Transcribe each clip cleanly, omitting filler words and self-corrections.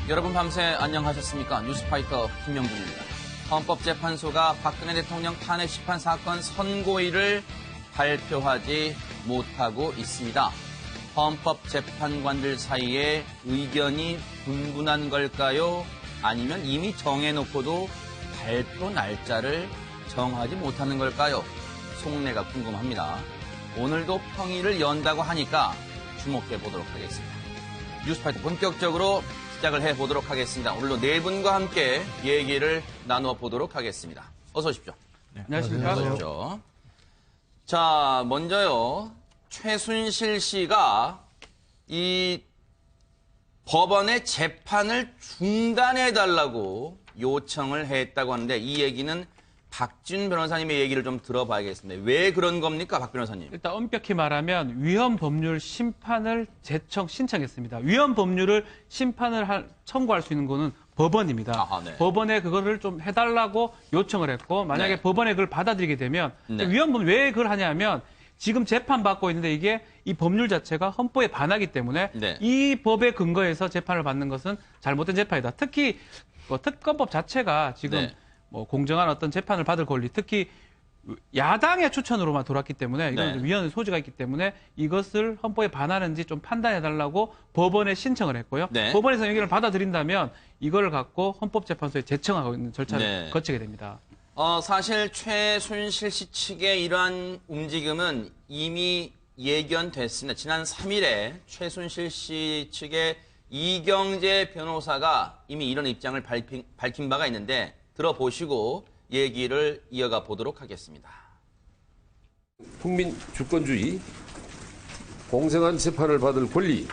여러분 밤새 안녕하셨습니까? 뉴스파이터 김명준입니다. 헌법재판소가 박근혜 대통령 탄핵 심판 사건 선고일을 발표하지 못하고 있습니다. 헌법재판관들 사이에 의견이 분분한 걸까요? 아니면 이미 정해놓고도 발표 날짜를 정하지 못하는 걸까요? 속내가 궁금합니다. 오늘도 평일을 연다고 하니까 주목해 보도록 하겠습니다. 뉴스파이터 본격적으로 시작을 해보도록 하겠습니다. 오늘도 네 분과 함께 얘기를 나누어 보도록 하겠습니다. 어서 오십시오. 네, 안녕하십니까. 어서 오십시오. 자, 먼저요. 최순실 씨가 이 법원의 재판을 중단해달라고 요청을 했다고 하는데 이 얘기는 박지훈 변호사님의 얘기를 좀 들어봐야겠습니다. 왜 그런 겁니까, 박 변호사님? 일단 엄격히 말하면 위헌 법률 심판을 신청했습니다. 위헌 법률을 청구할 수 있는 거는 법원입니다. 아하, 네. 법원에 그거를 좀 해달라고 요청을 했고 만약에 네. 법원에 그걸 받아들이게 되면 네. 위헌 법률 왜 그걸 하냐면 지금 재판받고 있는데 이게 이 법률 자체가 헌법에 반하기 때문에 네. 이 법에 근거해서 재판을 받는 것은 잘못된 재판이다. 특히 특검법 자체가 지금 네. 공정한 어떤 재판을 받을 권리, 특히 야당의 추천으로만 돌았기 때문에 이건 네. 위헌의 소지가 있기 때문에 이것을 헌법에 반하는지 좀 판단해달라고 법원에 신청을 했고요. 네. 법원에서 의견을 받아들인다면 이걸 갖고 헌법재판소에 제청하고 있는 절차를 네. 거치게 됩니다. 사실 최순실 씨 측의 이러한 움직임은 이미 예견됐습니다. 지난 3일에 최순실 씨 측의 이경재 변호사가 이미 이런 입장을 밝힌 바가 있는데 들어보시고 얘기를 이어가 보도록 하겠습니다. 국민 주권주의, 공정한 재판을 받을 권리,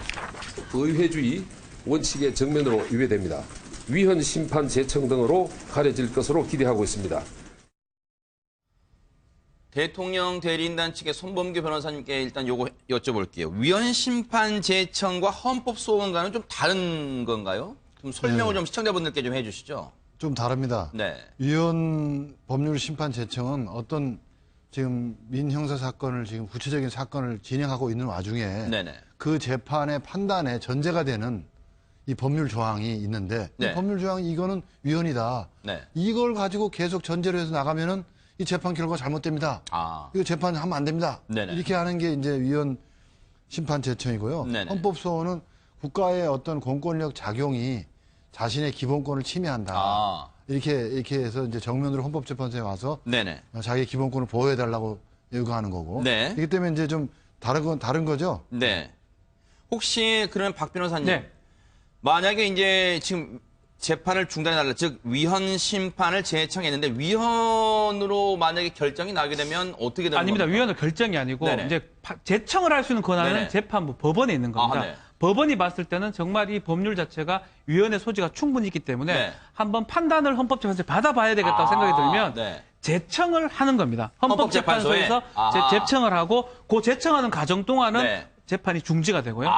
의회주의 원칙의 정면으로 위배됩니다. 위헌 심판 제청 등으로 가려질 것으로 기대하고 있습니다. 대통령 대리인단 측의 손범규 변호사님께 일단 요거 여쭤볼게요. 위헌 심판 제청과 헌법 소원과는 좀 다른 건가요? 좀 설명을 좀 시청자분들께 좀 해주시죠. 좀 다릅니다. 네. 위헌 법률 심판 제청은 어떤 지금 민형사 사건을 지금 구체적인 사건을 진행하고 있는 와중에 네네. 그 재판의 판단에 전제가 되는 이 법률 조항이 있는데 네. 이 법률 조항이 이거는 위헌이다. 네. 이걸 가지고 계속 전제로 해서 나가면은 이 재판 결과가 잘못됩니다. 이거 재판하면 안 됩니다. 네네. 이렇게 하는 게 이제 위헌 심판 제청이고요. 네네. 헌법소원은 국가의 어떤 공권력 작용이 자신의 기본권을 침해한다. 이렇게 해서 이제 정면으로 헌법재판소에 와서 네네. 자기 기본권을 보호해달라고 요구하는 거고. 네. 이기 때문에 이제 좀 다른 거죠. 네. 혹시 그러면 박 변호사님, 네. 만약에 이제 지금 재판을 중단해달라, 즉 위헌 심판을 제청했는데 위헌으로 만약에 결정이 나게 되면 어떻게 되는 아닙니다. 겁니까? 위헌은 결정이 아니고 네네. 이제 제청을 할 수 있는 권한은 네네. 재판부 법원에 있는 겁니다. 네. 법원이 봤을 때는 정말 이 법률 자체가 위헌의 소지가 충분히 있기 때문에 네. 한번 판단을 헌법재판소에 받아봐야 되겠다고 생각이 들면 네. 제청을 하는 겁니다. 헌법재판소에서 헌법재판소에? 제청을 하고 그 제청하는 과정 동안은 네. 재판이 중지가 되고요.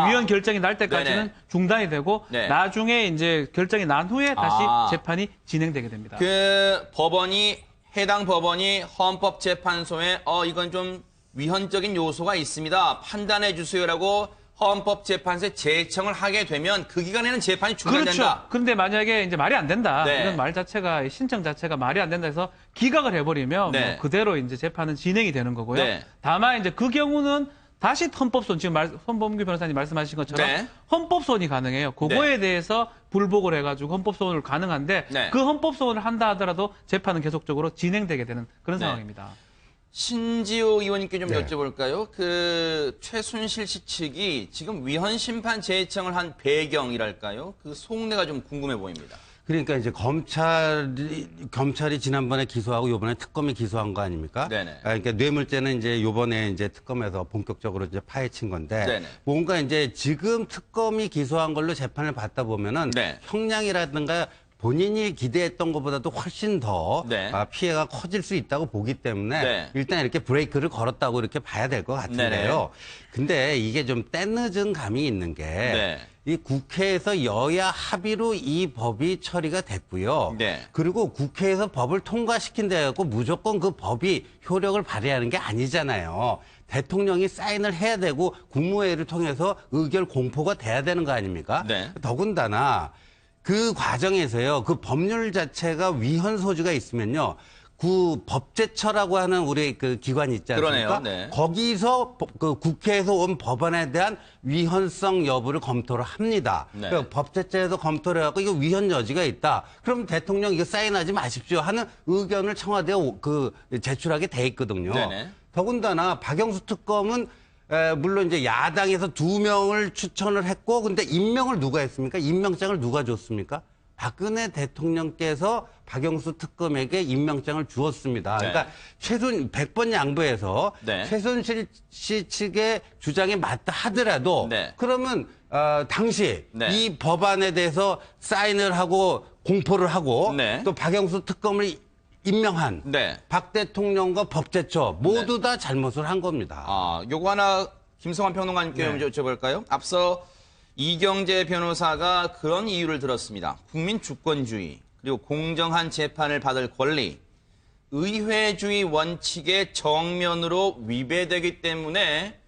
위헌 결정이 날 때까지는 네네. 중단이 되고 네. 나중에 이제 결정이 난 후에 다시 재판이 진행되게 됩니다. 해당 법원이 헌법재판소에 이건 좀 위헌적인 요소가 있습니다. 판단해 주세요라고 헌법재판소에 제청을 하게 되면 그 기간에는 재판이 중단된다. 그렇죠. 그런데 만약에 이제 말이 안 된다. 네. 이런 말 자체가 신청 자체가 말이 안 된다 해서 기각을 해버리면 네. 뭐 그대로 이제 재판은 진행이 되는 거고요. 네. 다만 이제 그 경우는 다시 헌법소원 지금 손범규 변호사님 말씀하신 것처럼 네. 헌법소원이 가능해요. 그거에 대해서 불복을 해가지고 헌법소원을 가능한데 네. 그 헌법소원을 한다 하더라도 재판은 계속적으로 진행되게 되는 그런 네. 상황입니다. 신지호 의원님께 좀 네. 여쭤볼까요? 최순실 씨 측이 지금 위헌 심판 제청을 한 배경이랄까요? 그 속내가 좀 궁금해 보입니다. 그러니까 이제 검찰이 지난번에 기소하고 요번에 특검이 기소한 거 아닙니까? 네네. 그러니까 뇌물죄는 이제 요번에 이제 특검에서 본격적으로 이제 파헤친 건데 네네. 뭔가 이제 지금 특검이 기소한 걸로 재판을 받다 보면은 네. 형량이라든가 본인이 기대했던 것보다도 훨씬 더 네. 피해가 커질 수 있다고 보기 때문에 네. 일단 이렇게 브레이크를 걸었다고 이렇게 봐야 될 것 같은데요. 네네. 근데 이게 좀 때늦은 감이 있는 게 이 국회에서 여야 합의로 이 법이 처리가 됐고요. 네. 그리고 국회에서 법을 통과시킨다 해갖고 무조건 그 법이 효력을 발휘하는 게 아니잖아요. 대통령이 사인을 해야 되고 국무회의를 통해서 의결 공포가 돼야 되는 거 아닙니까? 네. 더군다나 그 과정에서요, 그 법률 자체가 위헌 소지가 있으면요, 그 법제처라고 하는 우리 그 기관이 있지 않습니까? 그러네요. 네. 거기서 그 국회에서 온 법안에 대한 위헌성 여부를 검토를 합니다. 네. 그러니까 법제처에서 검토를 해갖고 이거 위헌 여지가 있다. 그럼 대통령 이거 사인하지 마십시오 하는 의견을 청와대에 제출하게 돼 있거든요. 네네. 더군다나 박영수 특검은 물론 이제 야당에서 2명을 추천을 했고, 근데 임명을 누가 했습니까? 임명장을 누가 줬습니까? 박근혜 대통령께서 박영수 특검에게 임명장을 주었습니다. 네. 그러니까 100번 양보해서 네. 최순실 씨 측의 주장에 맞다 하더라도 네. 그러면 당시 네. 이 법안에 대해서 사인을 하고 공포를 하고 네. 또 박영수 특검을 임명한 네. 박 대통령과 법제처 모두 다 잘못을 한 겁니다. 요거 하나 김성환 평론가님께 네. 여쭤볼까요? 앞서 이경재 변호사가 그런 이유를 들었습니다. 국민 주권주의, 그리고 공정한 재판을 받을 권리, 의회주의 원칙의 정면으로 위배되기 때문에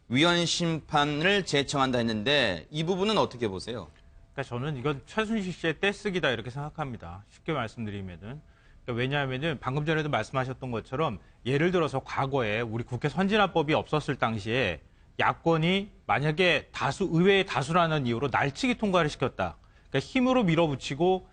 위헌 심판을 제청한다 했는데 이 부분은 어떻게 보세요? 그러니까 저는 이건 최순실 씨의 떼쓰기다 이렇게 생각합니다. 쉽게 말씀드리면은. 그러니까 왜냐하면은 방금 전에도 말씀하셨던 것처럼 예를 들어서 과거에 우리 국회 선진화법이 없었을 당시에 야권이 만약에 의회의 다수라는 이유로 날치기 통과를 시켰다. 그러니까 힘으로 밀어붙이고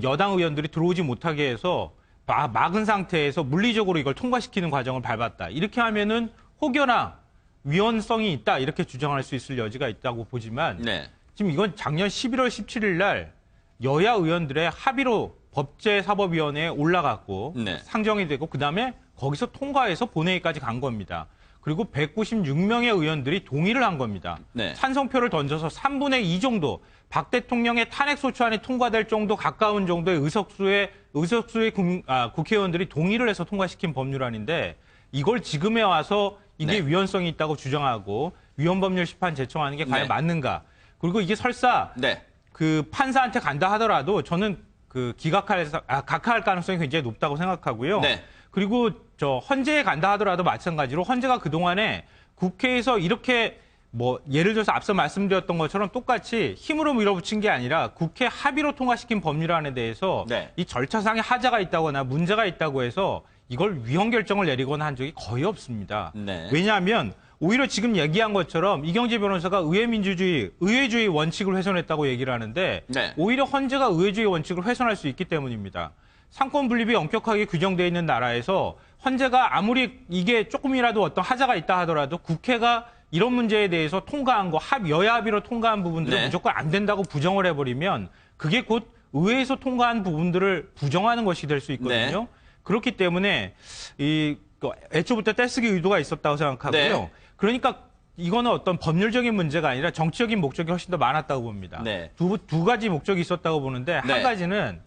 여당 의원들이 들어오지 못하게 해서 막은 상태에서 물리적으로 이걸 통과시키는 과정을 밟았다. 이렇게 하면은 혹여나 위헌성이 있다 이렇게 주장할 수 있을 여지가 있다고 보지만 네. 지금 이건 작년 11월 17일 날 여야 의원들의 합의로 법제사법위원회에 올라갔고 네. 상정이 되고 그다음에 거기서 통과해서 본회의까지 간 겁니다. 그리고 196명의 의원들이 동의를 한 겁니다. 네. 찬성표를 던져서 3분의 2 정도 박 대통령의 탄핵소추안이 통과될 정도 가까운 정도의 의석수의 국회의원들이 동의를 해서 통과시킨 법률안인데 이걸 지금에 와서 이게 네. 위헌성이 있다고 주장하고 위헌법률 심판 제청하는 게 과연 네. 맞는가? 그리고 이게 설사 네. 그 판사한테 간다 하더라도 저는 그 각하할 가능성이 굉장히 높다고 생각하고요. 네. 그리고 헌재에 간다 하더라도 마찬가지로 헌재가 그동안에 국회에서 이렇게 예를 들어서 앞서 말씀드렸던 것처럼 똑같이 힘으로 밀어붙인 게 아니라 국회 합의로 통과시킨 법률안에 대해서 네. 이 절차상의 하자가 있다거나 문제가 있다고 해서 이걸 위헌 결정을 내리거나 한 적이 거의 없습니다. 네. 왜냐하면 오히려 지금 얘기한 것처럼 이경재 변호사가 의회주의 원칙을 훼손했다고 얘기를 하는데 네. 오히려 헌재가 의회주의 원칙을 훼손할 수 있기 때문입니다. 상권 분립이 엄격하게 규정되어 있는 나라에서 헌재가 아무리 이게 조금이라도 어떤 하자가 있다 하더라도 국회가 이런 문제에 대해서 통과한 거 여야 합의로 통과한 부분들을 네. 무조건 안 된다고 부정을 해버리면 그게 곧 의회에서 통과한 부분들을 부정하는 것이 될 수 있거든요. 네. 그렇기 때문에 애초부터 떼쓰기 의도가 있었다고 생각하고요. 네. 그러니까 이거는 어떤 법률적인 문제가 아니라 정치적인 목적이 훨씬 더 많았다고 봅니다. 네. 두 가지 목적이 있었다고 보는데 네. 한 가지는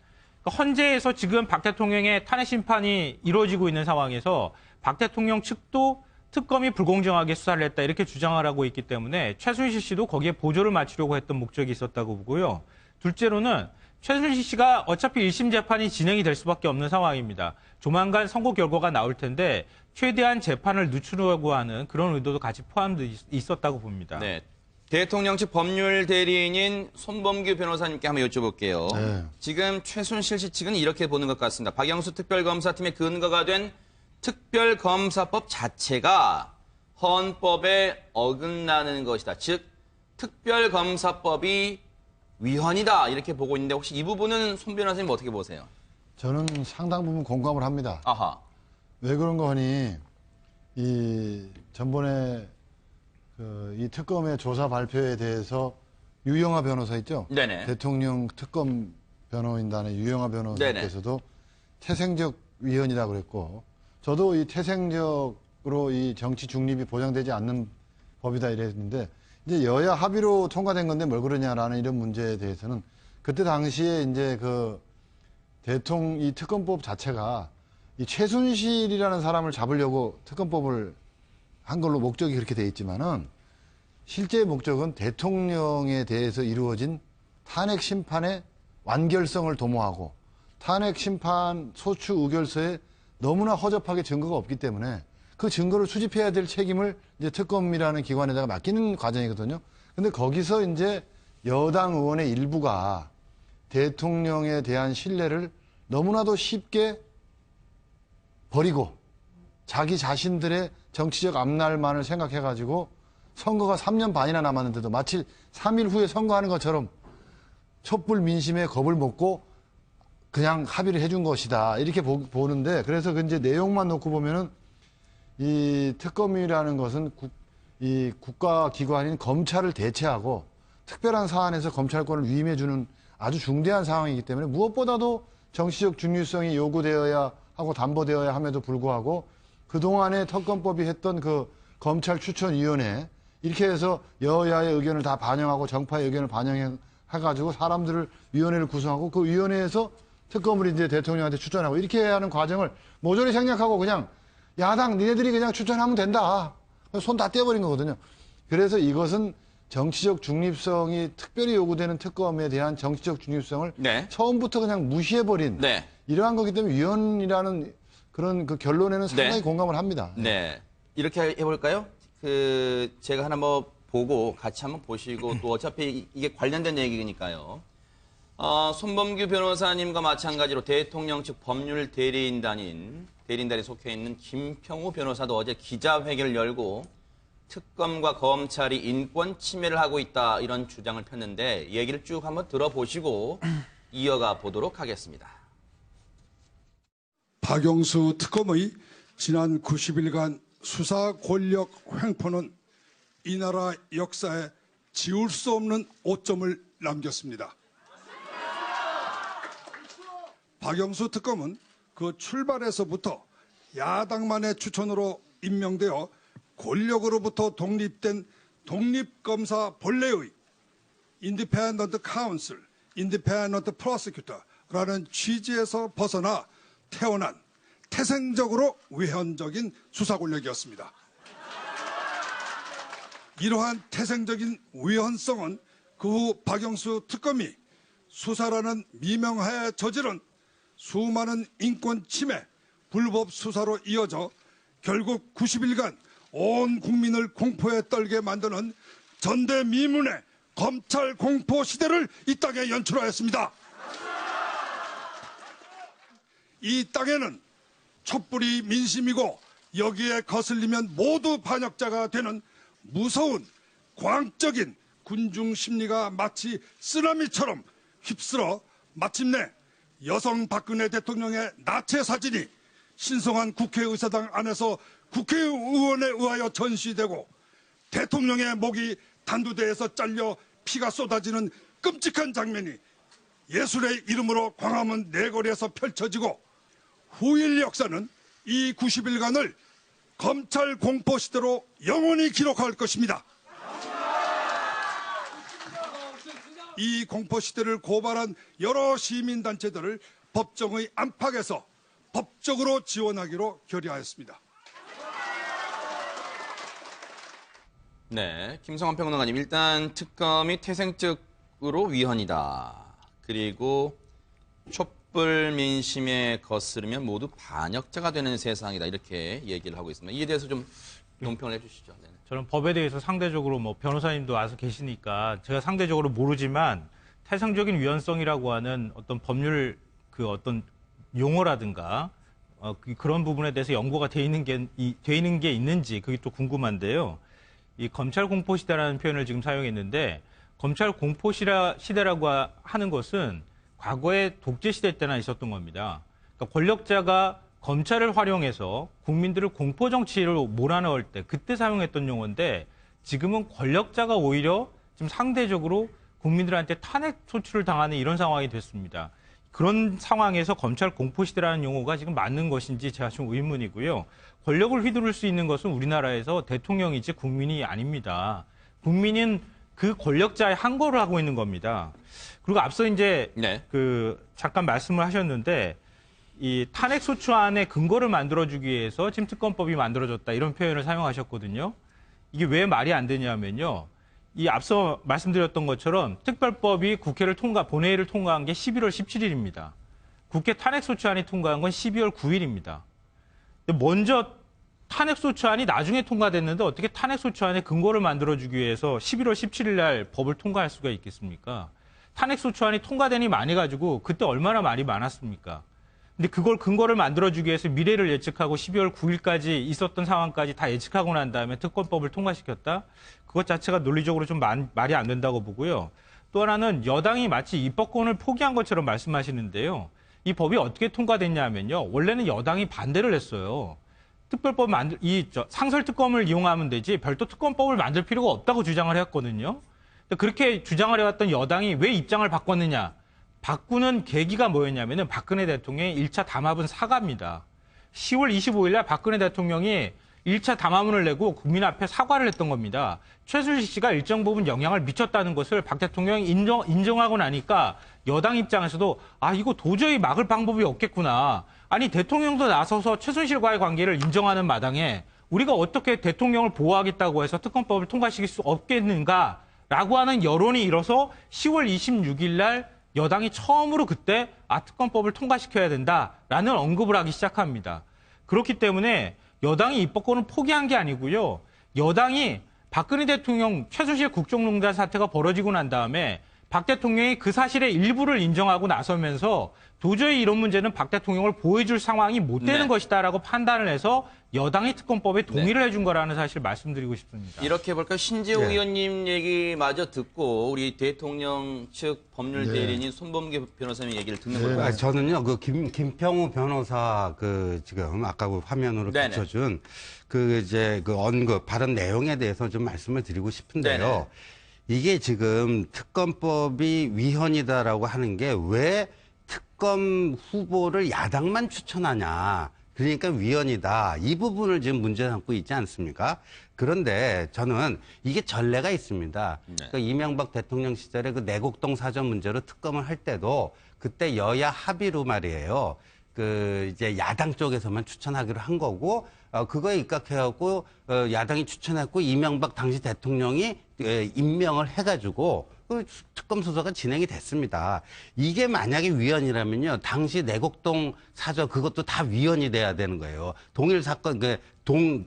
헌재에서 지금 박 대통령의 탄핵 심판이 이루어지고 있는 상황에서 박 대통령 측도 특검이 불공정하게 수사를 했다 이렇게 주장을 하고 있기 때문에 최순실 씨도 거기에 보조를 맞추려고 했던 목적이 있었다고 보고요. 둘째로는 최순실 씨가 어차피 1심 재판이 진행이 될 수밖에 없는 상황입니다. 조만간 선고 결과가 나올 텐데 최대한 재판을 늦추려고 하는 그런 의도도 같이 포함되어 있었다고 봅니다. 네. 대통령 측 법률 대리인인 손범규 변호사님께 한번 여쭤볼게요. 네. 지금 최순실 씨 측은 이렇게 보는 것 같습니다. 박영수 특별검사팀의 근거가 된 특별검사법 자체가 헌법에 어긋나는 것이다. 즉 특별검사법이 위헌이다 이렇게 보고 있는데 혹시 이 부분은 손 변호사님 어떻게 보세요? 저는 상당 부분 공감을 합니다. 아하. 왜 그런가 하니 전번에 이 특검의 조사 발표에 대해서 유영하 변호사 있죠? 네네. 대통령 특검 변호인단의 유영하 변호사께서도 태생적 위헌이라고 그랬고 저도 이 태생적으로 이 정치 중립이 보장되지 않는 법이다 이랬는데 이제 여야 합의로 통과된 건데 뭘 그러냐라는 이런 문제에 대해서는 그때 당시에 이제 이 특검법 자체가 이 최순실이라는 사람을 잡으려고 특검법을 한 걸로 목적이 그렇게 돼 있지만은 실제 목적은 대통령에 대해서 이루어진 탄핵 심판의 완결성을 도모하고 탄핵 심판 소추 의결서에 너무나 허접하게 증거가 없기 때문에 그 증거를 수집해야 될 책임을 이제 특검이라는 기관에다가 맡기는 과정이거든요. 근데 거기서 이제 여당 의원의 일부가 대통령에 대한 신뢰를 너무나도 쉽게 버리고 자기 자신들의 정치적 앞날만을 생각해가지고 선거가 3년 반이나 남았는데도 마치 3일 후에 선거하는 것처럼 촛불 민심에 겁을 먹고 그냥 합의를 해준 것이다. 이렇게 보는데 그래서 그 이제 내용만 놓고 보면은 이 특검이라는 것은 이 국가기관인 검찰을 대체하고 특별한 사안에서 검찰권을 위임해주는 아주 중대한 상황이기 때문에 무엇보다도 정치적 중립성이 요구되어야 하고 담보되어야 함에도 불구하고 그동안에 특검법이 했던 그 검찰 추천위원회 이렇게 해서 여야의 의견을 다 반영하고 정파의 의견을 반영해가지고 사람들을 위원회를 구성하고 그 위원회에서 특검을 이제 대통령한테 추천하고 이렇게 해야 하는 과정을 모조리 생략하고 그냥 야당 니네들이 그냥 추천하면 된다. 손 다 떼어버린 거거든요. 그래서 이것은 정치적 중립성이 특별히 요구되는 특검에 대한 정치적 중립성을 네. 처음부터 그냥 무시해버린 네. 이러한 거기 때문에 위헌이라는 그런 그 결론에는 상당히 네. 공감을 합니다. 네. 이렇게 해볼까요? 제가 하나 뭐 보고 같이 한번 보시고 또 어차피 이게 관련된 얘기니까요. 손범규 변호사님과 마찬가지로 대통령 측 법률 대리인단에 속해 있는 김평우 변호사도 어제 기자회견을 열고 특검과 검찰이 인권 침해를 하고 있다 이런 주장을 폈는데 얘기를 쭉 한번 들어보시고 이어가 보도록 하겠습니다. 박영수 특검의 지난 90일간 수사 권력 횡포는 이 나라 역사에 지울 수 없는 오점을 남겼습니다. 박영수 특검은 그 출발에서부터 야당만의 추천으로 임명되어 권력으로부터 독립된 독립검사 본래의 Independent Counsel, Independent Prosecutor라는 취지에서 벗어나 태어난 태생적으로 외현적인 수사 권력이었습니다. 이러한 태생적인 외현성은 그 후 박영수 특검이 수사라는 미명하에 저지른 수많은 인권 침해, 불법 수사로 이어져 결국 90일간 온 국민을 공포에 떨게 만드는 전대미문의 검찰 공포 시대를 이 땅에 연출하였습니다. 이 땅에는 촛불이 민심이고 여기에 거슬리면 모두 반역자가 되는 무서운 광적인 군중 심리가 마치 쓰나미처럼 휩쓸어 마침내 여성 박근혜 대통령의 나체 사진이 신성한 국회의사당 안에서 국회의원에 의하여 전시되고 대통령의 목이 단두대에서 잘려 피가 쏟아지는 끔찍한 장면이 예술의 이름으로 광화문 내거리에서 펼쳐지고 후일 역사는 이 90일간을 검찰 공포 시대로 영원히 기록할 것입니다. 이 공포 시대를 고발한 여러 시민단체들을 법정의 안팎에서 법적으로 지원하기로 결의하였습니다. 네, 김성환 평론가님, 일단 특검이 태생적으로 위헌이다. 그리고 촛불 민심에 거스르면 모두 반역자가 되는 세상이다. 이렇게 얘기를 하고 있습니다. 이에 대해서 좀 논평을 해주시죠. 네. 저는 법에 대해서 상대적으로 뭐 변호사님도 와서 계시니까 제가 상대적으로 모르지만 태생적인 위헌성이라고 하는 어떤 법률 그 어떤 용어라든가 그런 부분에 대해서 연구가 돼 있는 게 있는지 그게 또 궁금한데요. 이 검찰 공포 시대라는 표현을 지금 사용했는데 검찰 공포 시대라고 하는 것은 과거에 독재 시대 때나 있었던 겁니다. 그러니까 권력자가 검찰을 활용해서 국민들을 공포 정치로 몰아넣을 때 그때 사용했던 용어인데 지금은 권력자가 오히려 지금 상대적으로 국민들한테 탄핵 소추를 당하는 이런 상황이 됐습니다. 그런 상황에서 검찰 공포 시대라는 용어가 지금 맞는 것인지 제가 좀 의문이고요. 권력을 휘두를 수 있는 것은 우리나라에서 대통령이지 국민이 아닙니다. 국민은 그 권력자의 항거를 하고 있는 겁니다. 그리고 앞서 이제 네. 잠깐 말씀을 하셨는데 이 탄핵 소추안의 근거를 만들어주기 위해서 지금 특검법이 만들어졌다 이런 표현을 사용하셨거든요. 이게 왜 말이 안 되냐면요. 이 앞서 말씀드렸던 것처럼 특별법이 본회의를 통과한 게 11월 17일입니다. 국회 탄핵 소추안이 통과한 건 12월 9일입니다. 먼저 탄핵 소추안이 나중에 통과됐는데 어떻게 탄핵 소추안의 근거를 만들어주기 위해서 11월 17일 날 법을 통과할 수가 있겠습니까? 탄핵 소추안이 통과되니 많이 가지고 그때 얼마나 말이 많았습니까? 근데 그걸 근거를 만들어주기 위해서 미래를 예측하고 12월 9일까지 있었던 상황까지 다 예측하고 난 다음에 특검법을 통과시켰다? 그것 자체가 논리적으로 좀 말이 안 된다고 보고요. 또 하나는 여당이 마치 입법권을 포기한 것처럼 말씀하시는데요. 이 법이 어떻게 통과됐냐면요. 원래는 여당이 반대를 했어요. 특별법 상설특검을 이용하면 되지 별도 특검법을 만들 필요가 없다고 주장을 했거든요. 그렇게 주장을 해왔던 여당이 왜 입장을 바꿨느냐. 바꾸는 계기가 뭐였냐면은 박근혜 대통령의 1차 담화문 사과입니다. 10월 25일 날 박근혜 대통령이 1차 담화문을 내고 국민 앞에 사과를 했던 겁니다. 최순실 씨가 일정 부분 영향을 미쳤다는 것을 박 대통령이 인정하고 나니까 여당 입장에서도 이거 도저히 막을 방법이 없겠구나. 아니 대통령도 나서서 최순실과의 관계를 인정하는 마당에 우리가 어떻게 대통령을 보호하겠다고 해서 특검법을 통과시킬 수 없겠는가라고 하는 여론이 일어서 10월 26일 날 여당이 처음으로 그때 특검법을 통과시켜야 된다라는 언급을 하기 시작합니다. 그렇기 때문에 여당이 입법권을 포기한 게 아니고요. 여당이 박근혜 대통령 최순실 국정농단 사태가 벌어지고 난 다음에 박 대통령이 그 사실의 일부를 인정하고 나서면서 도저히 이런 문제는 박 대통령을 보호해줄 상황이 못 되는 것이다라고 판단을 해서 여당이 특검법에 동의를 해준 거라는 사실 말씀드리고 싶습니다. 이렇게 볼까요? 신재호 의원님 얘기마저 듣고 우리 대통령 측 법률 대리인인 손범규 변호사님 얘기를 듣는 걸까요? 저는요, 김평우 변호사 지금 아까 화면으로 비춰준 언급, 발언 내용에 대해서 좀 말씀을 드리고 싶은데요. 네네. 이게 지금 특검법이 위헌이다라고 하는 게 왜 특검 후보를 야당만 추천하냐. 그러니까 위헌이다. 이 부분을 지금 문제 삼고 있지 않습니까? 그런데 저는 이게 전례가 있습니다. 그러니까 이명박 대통령 시절에 그 내곡동 사전 문제로 특검을 할 때도 그때 여야 합의로 말이에요. 이제 야당 쪽에서만 추천하기로 한 거고, 그거에 입각해갖고, 야당이 추천했고, 이명박 당시 대통령이 임명을 해가지고, 특검 수사가 진행이 됐습니다. 이게 만약에 위헌이라면요, 당시 내곡동 사저 그것도 다 위헌이 돼야 되는 거예요. 동일 사건,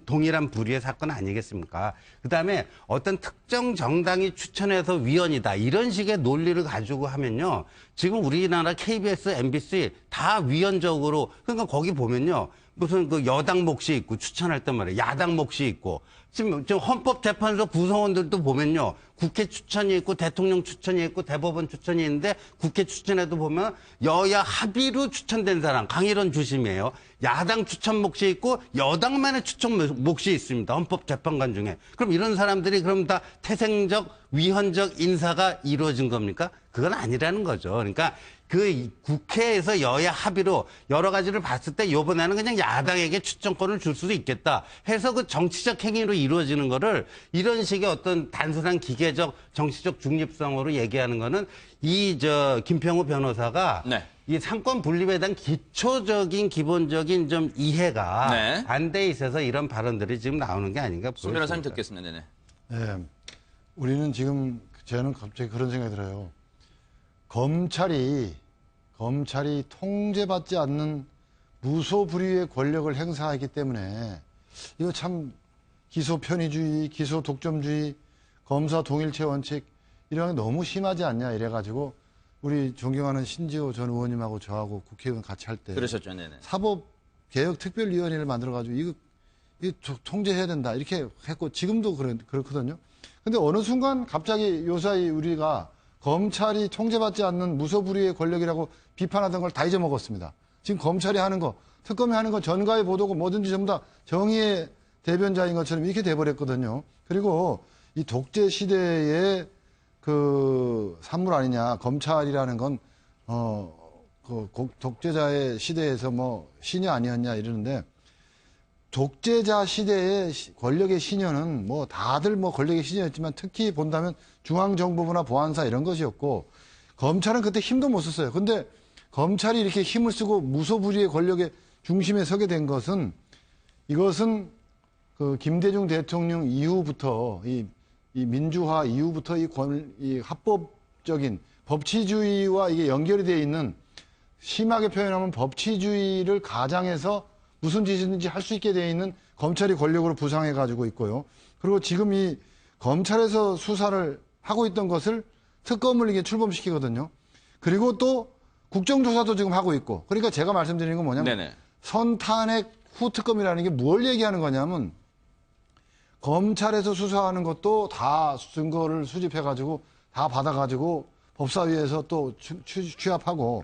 동일한 부류의 사건 아니겠습니까? 그 다음에 어떤 특정 정당이 추천해서 위헌이다. 이런 식의 논리를 가지고 하면요. 지금 우리나라 KBS, MBC 다 위헌적으로, 그러니까 거기 보면요. 무슨 여당 몫이 있고 추천할 때 말이에요. 야당 몫이 있고. 지금 헌법재판소 구성원들도 보면요. 국회 추천이 있고 대통령 추천이 있고 대법원 추천이 있는데 국회 추천에도 보면 여야 합의로 추천된 사람 강일원 주심이에요. 야당 추천 몫이 있고 여당만의 추천 몫이 있습니다. 헌법재판관 중에. 그럼 이런 사람들이 그럼 다 태생적 위헌적 인사가 이루어진 겁니까? 그건 아니라는 거죠. 그러니까 국회에서 여야 합의로 여러 가지를 봤을 때 이번에는 그냥 야당에게 추천권을 줄 수도 있겠다 해서 정치적 행위로 이루어지는 거를 이런 식의 어떤 단순한 기계적 정치적 중립성으로 얘기하는 거는 김평우 변호사가 이 상권 분립에 대한 기초적인 기본적인 좀 이해가 안 돼 있어서 이런 발언들이 지금 나오는 게 아닌가 보입니다. 손 변호사님 듣겠습니다. 네. 우리는 지금 저는 갑자기 그런 생각이 들어요. 검찰이 통제받지 않는 무소불위의 권력을 행사하기 때문에 이거 참 기소 편의주의, 기소 독점주의, 검사 동일체 원칙 이런 게 너무 심하지 않냐 이래가지고 우리 존경하는 신지호 전 의원님하고 저하고 국회의원 같이 할 때 그러셨죠, 네네. 사법개혁특별위원회를 만들어가지고 이거 통제해야 된다 이렇게 했고 지금도 그렇거든요. 근데 어느 순간 갑자기 요사이 우리가 검찰이 통제받지 않는 무소불위의 권력이라고 비판하던 걸 다 잊어먹었습니다. 지금 검찰이 하는 거, 특검이 하는 거 전가의 보도고 뭐든지 전부 다 정의의 대변자인 것처럼 이렇게 돼버렸거든요. 그리고 이 독재 시대의 산물 아니냐. 검찰이라는 건, 독재자의 시대에서 신이 아니었냐 이러는데 독재자 시대의 권력의 신여는 뭐 다들 뭐 권력의 신여였지만 특히 본다면 중앙정보부나 보안사 이런 것이었고 검찰은 그때 힘도 못 썼어요. 근데 검찰이 이렇게 힘을 쓰고 무소불위의 권력의 중심에 서게 된 것은 이것은 그 김대중 대통령 이후부터 이 민주화 이후부터 이 합법적인 법치주의와 이게 연결이 되어 있는 심하게 표현하면 법치주의를 가장해서 무슨 짓이든지 할 수 있게 되어 있는 검찰이 권력으로 부상해 가지고 있고요. 그리고 지금 이 검찰에서 수사를 하고 있던 것을 특검을 이게 출범시키거든요. 그리고 또 국정조사도 지금 하고 있고. 그러니까 제가 말씀드리는 건 뭐냐면 네네. 선탄핵 후 특검이라는 게 뭘 얘기하는 거냐면 검찰에서 수사하는 것도 다 증거를 수집해 가지고 다 받아 가지고 법사위에서 또 취합하고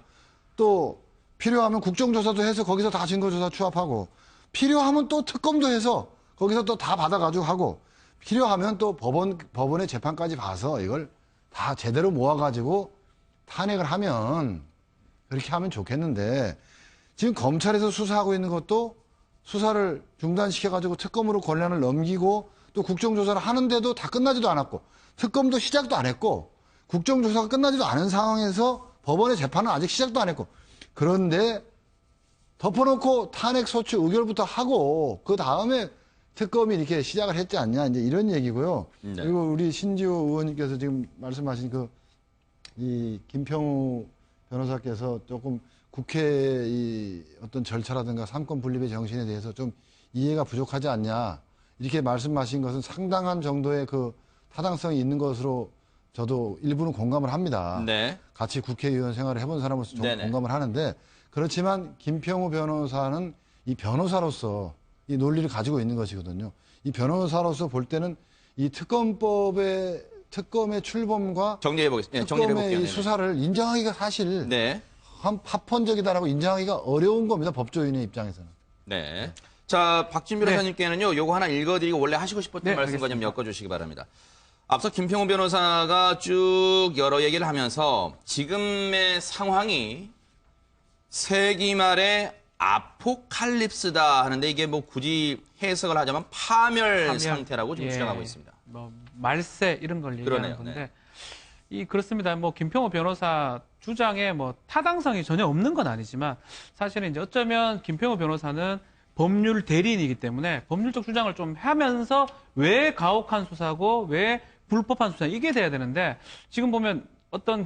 또 필요하면 국정조사도 해서 거기서 다 증거조사 취합하고 필요하면 또 특검도 해서 거기서 또 다 받아가지고 하고 필요하면 또 법원의 재판까지 봐서 이걸 다 제대로 모아가지고 탄핵을 하면 그렇게 하면 좋겠는데 지금 검찰에서 수사하고 있는 것도 수사를 중단시켜가지고 특검으로 권한을 넘기고 또 국정조사를 하는데도 다 끝나지도 않았고 특검도 시작도 안 했고 국정조사가 끝나지도 않은 상황에서 법원의 재판은 아직 시작도 안 했고 그런데 덮어놓고 탄핵소추 의결부터 하고 그 다음에 특검이 이렇게 시작을 했지 않냐 이제 이런 얘기고요. 네. 그리고 우리 신지호 의원님께서 지금 말씀하신 이 김평우 변호사께서 조금 국회의 이 어떤 절차라든가 삼권 분립의 정신에 대해서 좀 이해가 부족하지 않냐 이렇게 말씀하신 것은 상당한 정도의 그 타당성이 있는 것으로 저도 일부는 공감을 합니다. 네. 같이 국회의원 생활을 해본 사람으로서 좀 네네. 공감을 하는데 그렇지만 김평우 변호사는 이 변호사로서 이 논리를 가지고 있는 것이거든요. 이 변호사로서 볼 때는 이 특검의 출범과 정리해 보겠습니다. 네, 정리해 특검의 볼게요. 이 수사를 인정하기가 사실 네. 파편적이다라고 인정하기가 어려운 겁니다. 법조인의 입장에서는. 네. 자, 박진 변호사님께는요, 요거 하나 읽어드리고 원래 하시고 싶었던 네, 말씀과 좀 알겠습니다. 엮어주시기 바랍니다. 앞서 김평우 변호사가 쭉 여러 얘기를 하면서 지금의 상황이 세기 말의 아포칼립스다 하는데 이게 뭐 굳이 해석을 하자면 파멸 상태라고 지금 예, 주장하고 있습니다. 뭐 말세 이런 걸 얘기하는 그러네요. 건데 네. 그렇습니다. 뭐 김평우 변호사 주장에 뭐 타당성이 전혀 없는 건 아니지만 사실은 이제 어쩌면 김평우 변호사는 법률 대리인이기 때문에 법률적 주장을 좀 하면서 왜 가혹한 수사고 왜 불법한 수사 이게 돼야 되는데 지금 보면 어떤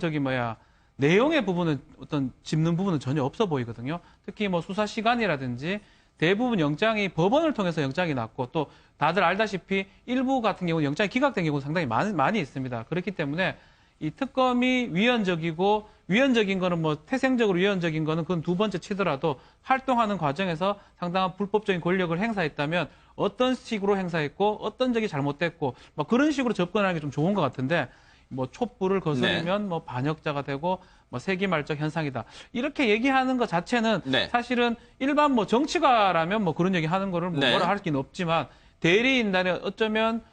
내용의 부분은 어떤 짚는 부분은 전혀 없어 보이거든요. 특히 뭐 수사 시간이라든지 대부분 영장이 법원을 통해서 영장이 났고 또 다들 알다시피 일부 같은 경우는 영장이 기각된 경우가 상당히 많이 있습니다. 그렇기 때문에 이 특검이 위헌적인 거는 뭐 태생적으로 위헌적인 거는 그건 두 번째 치더라도 활동하는 과정에서 상당한 불법적인 권력을 행사했다면 어떤 식으로 행사했고 어떤 적이 잘못됐고 뭐 그런 식으로 접근하는 게 좀 좋은 것 같은데 뭐 촛불을 거스르면 뭐 반역자가 되고 뭐 세기말적 현상이다. 이렇게 얘기하는 것 자체는 네. 사실은 일반 뭐 정치가라면 뭐 그런 얘기 하는 거를 네. 뭐라 할 수는 없지만 대리인단에 어쩌면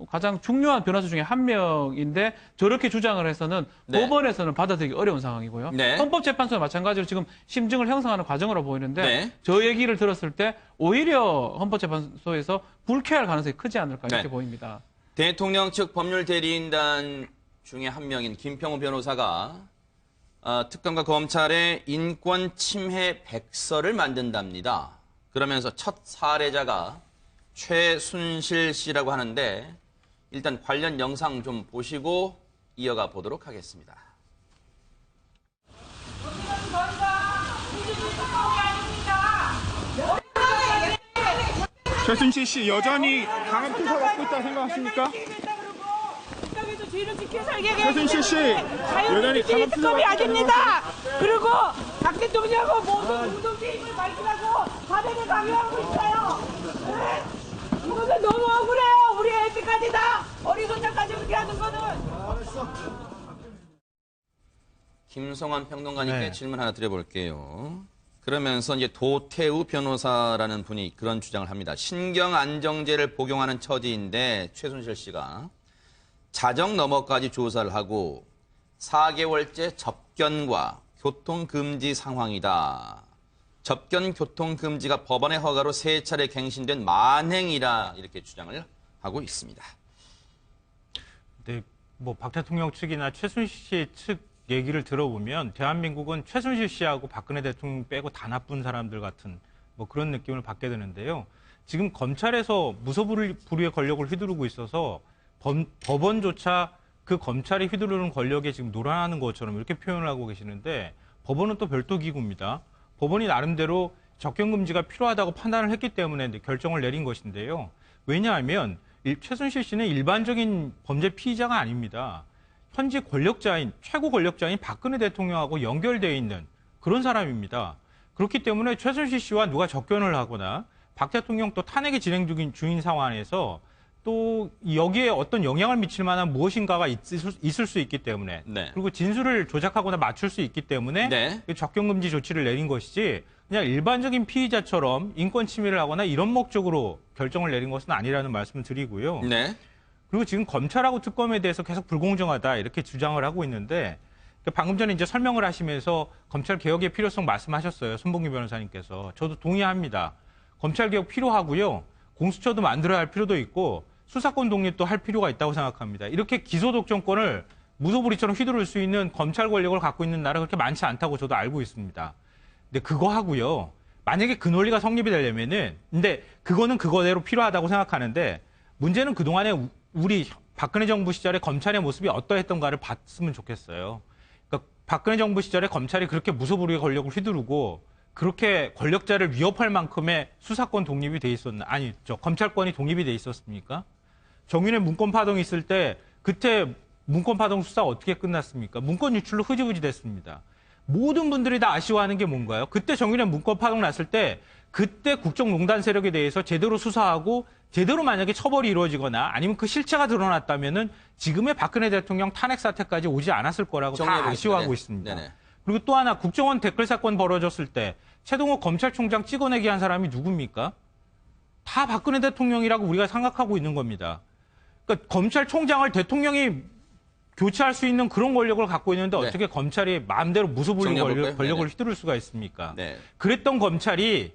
가장 중요한 변호사 중에 한 명인데 저렇게 주장을 해서는 네. 법원에서는 받아들이기 어려운 상황이고요. 네. 헌법재판소와 마찬가지로 지금 심증을 형성하는 과정으로 보이는데 네. 저 얘기를 들었을 때 오히려 헌법재판소에서 불쾌할 가능성이 크지 않을까 이렇게 네. 보입니다. 대통령 측 법률 대리인단 중에 한 명인 김평우 변호사가 특검과 검찰의 인권 침해 백서를 만든답니다. 그러면서 첫 사례자가 최순실 씨라고 하는데 일단 관련 영상 좀 보시고 이어가 보도록 하겠습니다. 최순실 씨 여전히 강한 피서 받고 있다 생각하십니까? 최순실 씨 여전히 강한 피서 특검이 아닙니다. 그리고 박 대통령하고 모든 공동체임을 밝히라고 사대를 강요하고 있어요. 네? 이것은 너무 억울해요. 우리 애들까지 다 어리선장까지 그렇게 하는 거는. 김성환 평론가님께 네. 질문 하나 드려볼게요. 그러면서 이제 도태우 변호사라는 분이 그런 주장을 합니다. 신경안정제를 복용하는 처지인데 최순실 씨가 자정 너머까지 조사를 하고 4개월째 접견과 교통금지 상황이다. 접견 교통 금지가 법원의 허가로 3차례 갱신된 만행이라 이렇게 주장을 하고 있습니다. 네, 뭐 박 대통령 측이나 최순실 씨 측 얘기를 들어보면 대한민국은 최순실 씨하고 박근혜 대통령 빼고 다 나쁜 사람들 같은 뭐 그런 느낌을 받게 되는데요. 지금 검찰에서 무소불위의 권력을 휘두르고 있어서 법원조차 그 검찰이 휘두르는 권력에 지금 놀아나는 것처럼 이렇게 표현을 하고 계시는데 법원은 또 별도 기구입니다. 법원이 나름대로 접견금지가 필요하다고 판단을 했기 때문에 결정을 내린 것인데요. 왜냐하면 최순실 씨는 일반적인 범죄 피의자가 아닙니다. 현재 권력자인, 최고 권력자인 박근혜 대통령하고 연결되어 있는 그런 사람입니다. 그렇기 때문에 최순실 씨와 누가 접견을 하거나 박 대통령 또 탄핵이 진행 중인 상황에서 또 여기에 어떤 영향을 미칠 만한 무엇인가가 있을 수 있기 때문에 네. 그리고 진술을 조작하거나 맞출 수 있기 때문에 네. 접견금지 조치를 내린 것이지 그냥 일반적인 피의자처럼 인권 침해를 하거나 이런 목적으로 결정을 내린 것은 아니라는 말씀을 드리고요. 네. 그리고 지금 검찰하고 특검에 대해서 계속 불공정하다 이렇게 주장을 하고 있는데 방금 전에 이제 설명을 하시면서 검찰 개혁의 필요성 말씀하셨어요. 손봉규 변호사님께서. 저도 동의합니다. 검찰 개혁 필요하고요. 공수처도 만들어야 할 필요도 있고 수사권 독립도 할 필요가 있다고 생각합니다. 이렇게 기소독점권을 무소불위처럼 휘두를 수 있는 검찰 권력을 갖고 있는 나라가 그렇게 많지 않다고 저도 알고 있습니다. 근데 그거 하고요. 만약에 그 논리가 성립이 되려면은 근데 그거는 그거대로 필요하다고 생각하는데 문제는 그동안에 우리 박근혜 정부 시절에 검찰의 모습이 어떠했던가를 봤으면 좋겠어요. 그러니까 박근혜 정부 시절에 검찰이 그렇게 무소불위의 권력을 휘두르고 그렇게 권력자를 위협할 만큼의 수사권 독립이 돼 있었나? 아니, 검찰권이 독립이 돼 있었습니까? 정윤회 문건 파동이 있을 때 그때 문건 파동 수사 어떻게 끝났습니까? 문건 유출로 흐지부지 됐습니다. 모든 분들이 다 아쉬워하는 게 뭔가요? 그때 정윤회 문건 파동 났을 때 그때 국정농단 세력에 대해서 제대로 수사하고 제대로 만약에 처벌이 이루어지거나 아니면 그 실체가 드러났다면은 지금의 박근혜 대통령 탄핵 사태까지 오지 않았을 거라고 다 아쉬워하고 있습니다. 네네. 그리고 또 하나 국정원 댓글 사건 벌어졌을 때 최동호 검찰총장 찍어내기 한 사람이 누굽니까? 다 박근혜 대통령이라고 우리가 생각하고 있는 겁니다. 그러니까 검찰총장을 대통령이 교체할 수 있는 그런 권력을 갖고 있는데 네. 어떻게 검찰이 마음대로 무소불위 정리해볼까요? 권력을 네네. 휘두를 수가 있습니까? 네. 그랬던 검찰이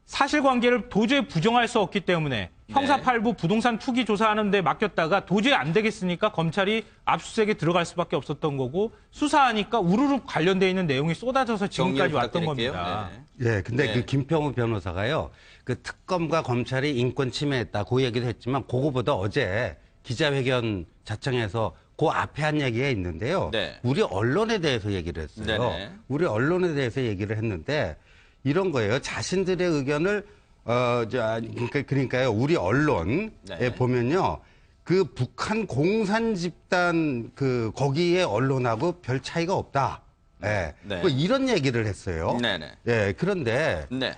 사실관계를 도저히 부정할 수 없기 때문에 형사 8부 부동산 투기 조사하는 데 맡겼다가 도저히 안 되겠으니까 검찰이 압수수색에 들어갈 수밖에 없었던 거고 수사하니까 우르르 관련돼 있는 내용이 쏟아져서 지금까지 왔던 겁니다. 예, 근데 네. 그 김평우 변호사가요, 그 특검과 검찰이 인권 침해했다, 그 얘기도 했지만, 그거보다 어제 기자회견 자청에서 그 앞에 한 얘기가 있는데요. 네. 우리 언론에 대해서 얘기를 했어요. 네네. 우리 언론에 대해서 얘기를 했는데, 이런 거예요. 자신들의 의견을, 그러니까요, 우리 언론에 네. 보면요. 그 북한 공산 집단 거기에 언론하고 별 차이가 없다. 예. 네. 뭐 이런 얘기를 했어요. 네네. 예. 그런데 네.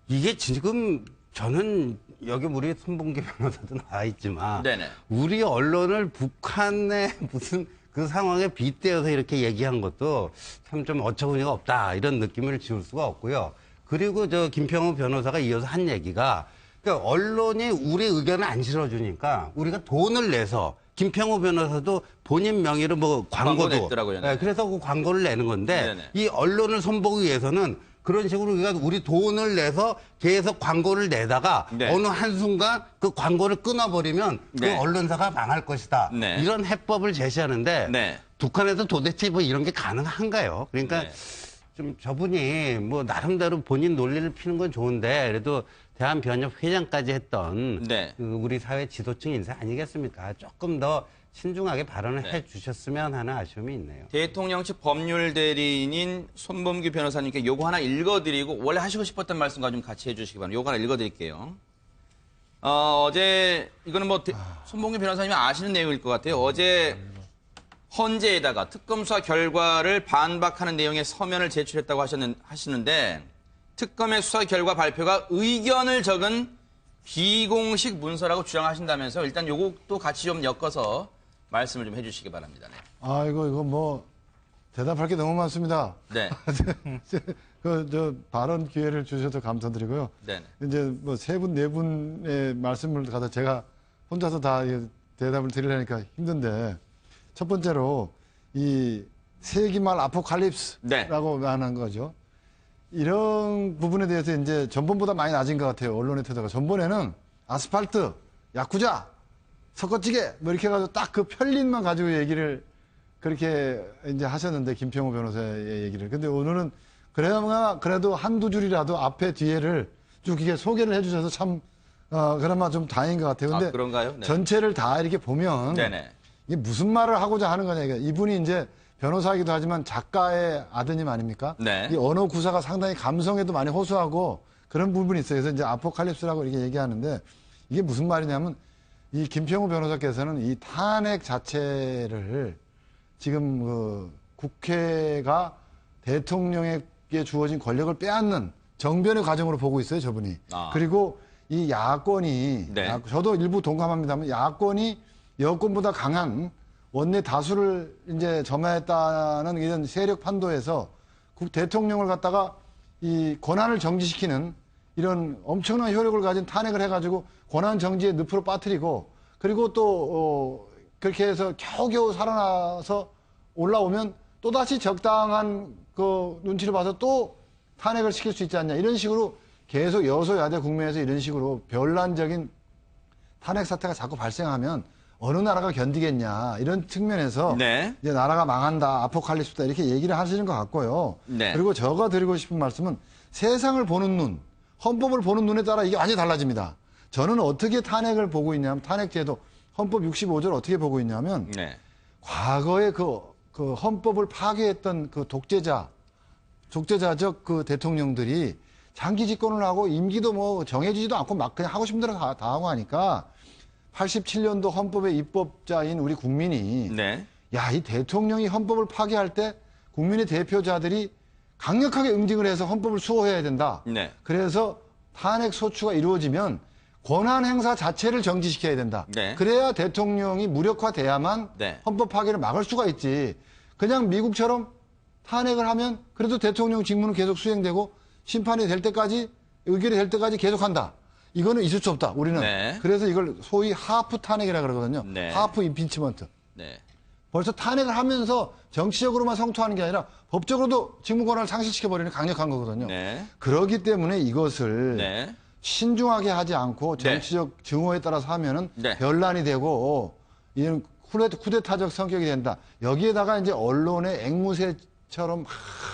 이게 지금 저는 여기 우리 손봉규 변호사도 나와 있지만 네네. 우리 언론을 북한의 무슨 그 상황에 빗대어서 이렇게 얘기한 것도 참 좀 어처구니가 없다 이런 느낌을 지울 수가 없고요. 그리고 저 김평우 변호사가 이어서 한 얘기가 그러니까 언론이 우리 의견을 안 실어주니까 우리가 돈을 내서 김평우 변호사도 본인 명의로 뭐 광고 광고도 냈더라고요. 네. 그래서 그 광고를 내는 건데 네네. 이 언론을 손보기 위해서는 그런 식으로 우리 돈을 내서 계속 광고를 내다가 네. 어느 한순간 그 광고를 끊어버리면 네. 그 언론사가 망할 것이다. 네. 이런 해법을 제시하는데 네. 북한에서 도대체 뭐 이런 게 가능한가요? 그러니까 네. 좀 저분이 뭐 나름대로 본인 논리를 피는 건 좋은데 그래도 대한변협 회장까지 했던 네. 그 우리 사회 지도층 인사 아니겠습니까? 조금 더 신중하게 발언을 네. 해주셨으면 하는 아쉬움이 있네요. 대통령실 법률 대리인인 손범규 변호사님께 요거 하나 읽어드리고 원래 하시고 싶었던 말씀과 좀 같이 해주시기 바랍니다. 요거 하나 읽어드릴게요. 어제 이거는 뭐 손범규 변호사님이 아시는 내용일 것 같아요. 어제 헌재에다가 특검 수사 결과를 반박하는 내용의 서면을 제출했다고 하시는데 특검의 수사 결과 발표가 의견을 적은 비공식 문서라고 주장하신다면서 일단 요것도 같이 좀 엮어서 말씀을 좀 해주시기 바랍니다. 네. 아, 이거 뭐, 대답할 게 너무 많습니다. 네. 발언 기회를 주셔서 감사드리고요. 네. 이제 뭐 세 분, 네 분의 말씀을 갖다 제가 혼자서 다 대답을 드리려니까 힘든데, 첫 번째로 이 세기말 아포칼립스라고 네. 말하는 거죠. 이런 부분에 대해서 이제 전번보다 많이 낮은 것 같아요. 언론의 태도가. 전번에는 아스팔트, 야쿠자, 섞어찌개 뭐 이렇게 해가지고 딱 그 편린만 가지고 얘기를 그렇게 이제 하셨는데 김평호 변호사의 얘기를. 근데 오늘은 그래도 한두 줄이라도 앞에 뒤에를 쭉 이렇게 소개를 해주셔서 참 그나마 좀 다행인 것 같아요. 근데 그런가요? 네. 전체를 다 이렇게 보면 네네. 이게 무슨 말을 하고자 하는 거냐. 이분이 이제 변호사이기도 하지만 작가의 아드님 아닙니까? 네. 이 언어 구사가 상당히 감성에도 많이 호소하고 그런 부분이 있어요. 그래서 이제 아포칼립스라고 이렇게 얘기하는데 이게 무슨 말이냐면 이 김평우 변호사께서는 이 탄핵 자체를 지금 그 국회가 대통령에게 주어진 권력을 빼앗는 정변의 과정으로 보고 있어요, 저분이. 그리고 이 야권이, 네. 저도 일부 동감합니다만 야권이 여권보다 강한 원내 다수를 이제 점하했다는 이런 세력 판도에서 대통령을 갖다가 이 권한을 정지시키는 이런 엄청난 효력을 가진 탄핵을 해가지고 권한 정지의 늪으로 빠뜨리고 그리고 또 그렇게 해서 겨우겨우 살아나서 올라오면 또다시 적당한 그 눈치를 봐서 또 탄핵을 시킬 수 있지 않냐 이런 식으로 계속 여소야대 국면에서 이런 식으로 변란적인 탄핵 사태가 자꾸 발생하면 어느 나라가 견디겠냐 이런 측면에서 네. 이제 나라가 망한다 아포칼립스다 이렇게 얘기를 하시는 것 같고요. 네. 그리고 제가 드리고 싶은 말씀은 세상을 보는 눈, 헌법을 보는 눈에 따라 이게 완전히 달라집니다. 저는 어떻게 탄핵을 보고 있냐면 탄핵제도 헌법 65조를 어떻게 보고 있냐면 네. 과거에 그 헌법을 파괴했던 그 독재자적 그 대통령들이 장기 집권을 하고 임기도 뭐 정해지지도 않고 막 그냥 하고 싶은 대로 다 하고 하니까 87년도 헌법의 입법자인 우리 국민이 네. 야, 이 대통령이 헌법을 파괴할 때 국민의 대표자들이 강력하게 응징을 해서 헌법을 수호해야 된다. 네. 그래서 탄핵 소추가 이루어지면 권한 행사 자체를 정지시켜야 된다. 네. 그래야 대통령이 무력화돼야만 네. 헌법 파괴를 막을 수가 있지. 그냥 미국처럼 탄핵을 하면 그래도 대통령 직무는 계속 수행되고 심판이 될 때까지 의결이 될 때까지 계속한다. 이거는 있을 수 없다. 우리는. 네. 그래서 이걸 소위 하프 탄핵이라 그러거든요. 네. 하프 임피치먼트. 네. 벌써 탄핵을 하면서 정치적으로만 성토하는 게 아니라 법적으로도 직무 권한을 상실시켜버리는 강력한 거거든요. 네. 그렇기 때문에 이것을 네. 신중하게 하지 않고 정치적 증오에 따라서 하면은 네. 변란이 되고 이런 쿠데타적 성격이 된다. 여기에다가 이제 언론의 앵무새처럼 막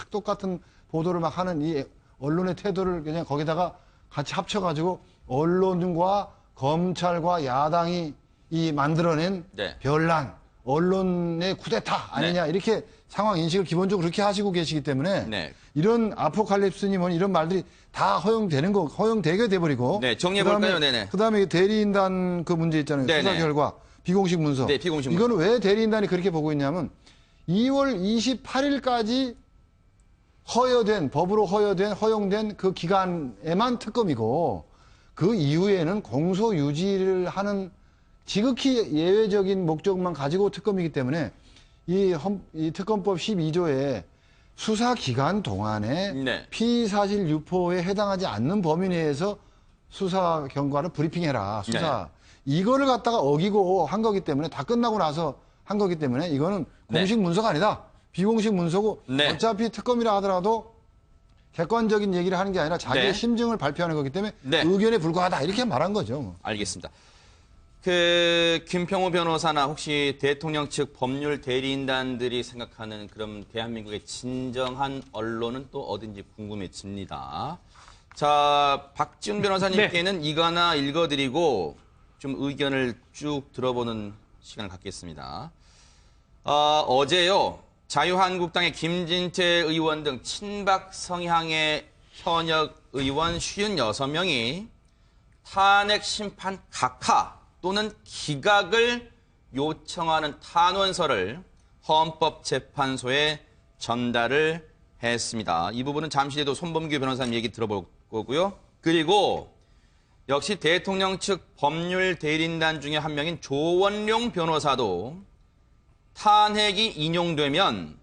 똑같은 보도를 막 하는 이 언론의 태도를 그냥 거기다가 같이 합쳐가지고 언론과 검찰과 야당이 이 만들어낸 네. 변란, 언론의 쿠데타 아니냐 이렇게 상황 인식을 기본적으로 그렇게 하시고 계시기 때문에 네. 이런 아포칼립스니 뭐 이런 말들이 다 허용되게 돼버리고. 네, 정리해볼까요? 네네. 그다음에 대리인단 그 문제 있잖아요. 네네. 수사 결과 비공식 문서. 네, 비공식 문서. 이거는 왜 대리인단이 그렇게 보고 있냐면 2월 28일까지 법으로 허용된 그 기간에만 특검이고 그 이후에는 공소 유지를 하는 지극히 예외적인 목적만 가지고 특검이기 때문에 이 특검법 12조에 수사 기간 동안에 네. 피의사실 유포에 해당하지 않는 범위 내에서 수사 경과를 브리핑해라. 수사. 이거를 갖다가 어기고 한 거기 때문에 다 끝나고 나서 한 거기 때문에 이거는 공식 문서가 아니다. 비공식 문서고 네. 어차피 특검이라 하더라도 객관적인 얘기를 하는 게 아니라 자기의 네. 심증을 발표하는 거기 때문에 네. 의견에 불과하다. 이렇게 말한 거죠. 알겠습니다. 김평호 변호사나 혹시 대통령 측 법률 대리인단들이 생각하는 그런 대한민국의 진정한 언론은 또 어딘지 궁금해집니다. 자, 박지훈 변호사님께는 이거 하나 읽어드리고 좀 의견을 쭉 들어보는 시간을 갖겠습니다. 어제요. 자유한국당의 김진태 의원 등 친박 성향의 현역 의원 56명이 탄핵 심판 각하 또는 기각을 요청하는 탄원서를 헌법재판소에 전달을 했습니다. 이 부분은 잠시 뒤에도 손범규 변호사님 얘기 들어볼 거고요. 그리고 역시 대통령 측 법률 대리인단 중에 한 명인 조원룡 변호사도 탄핵이 인용되면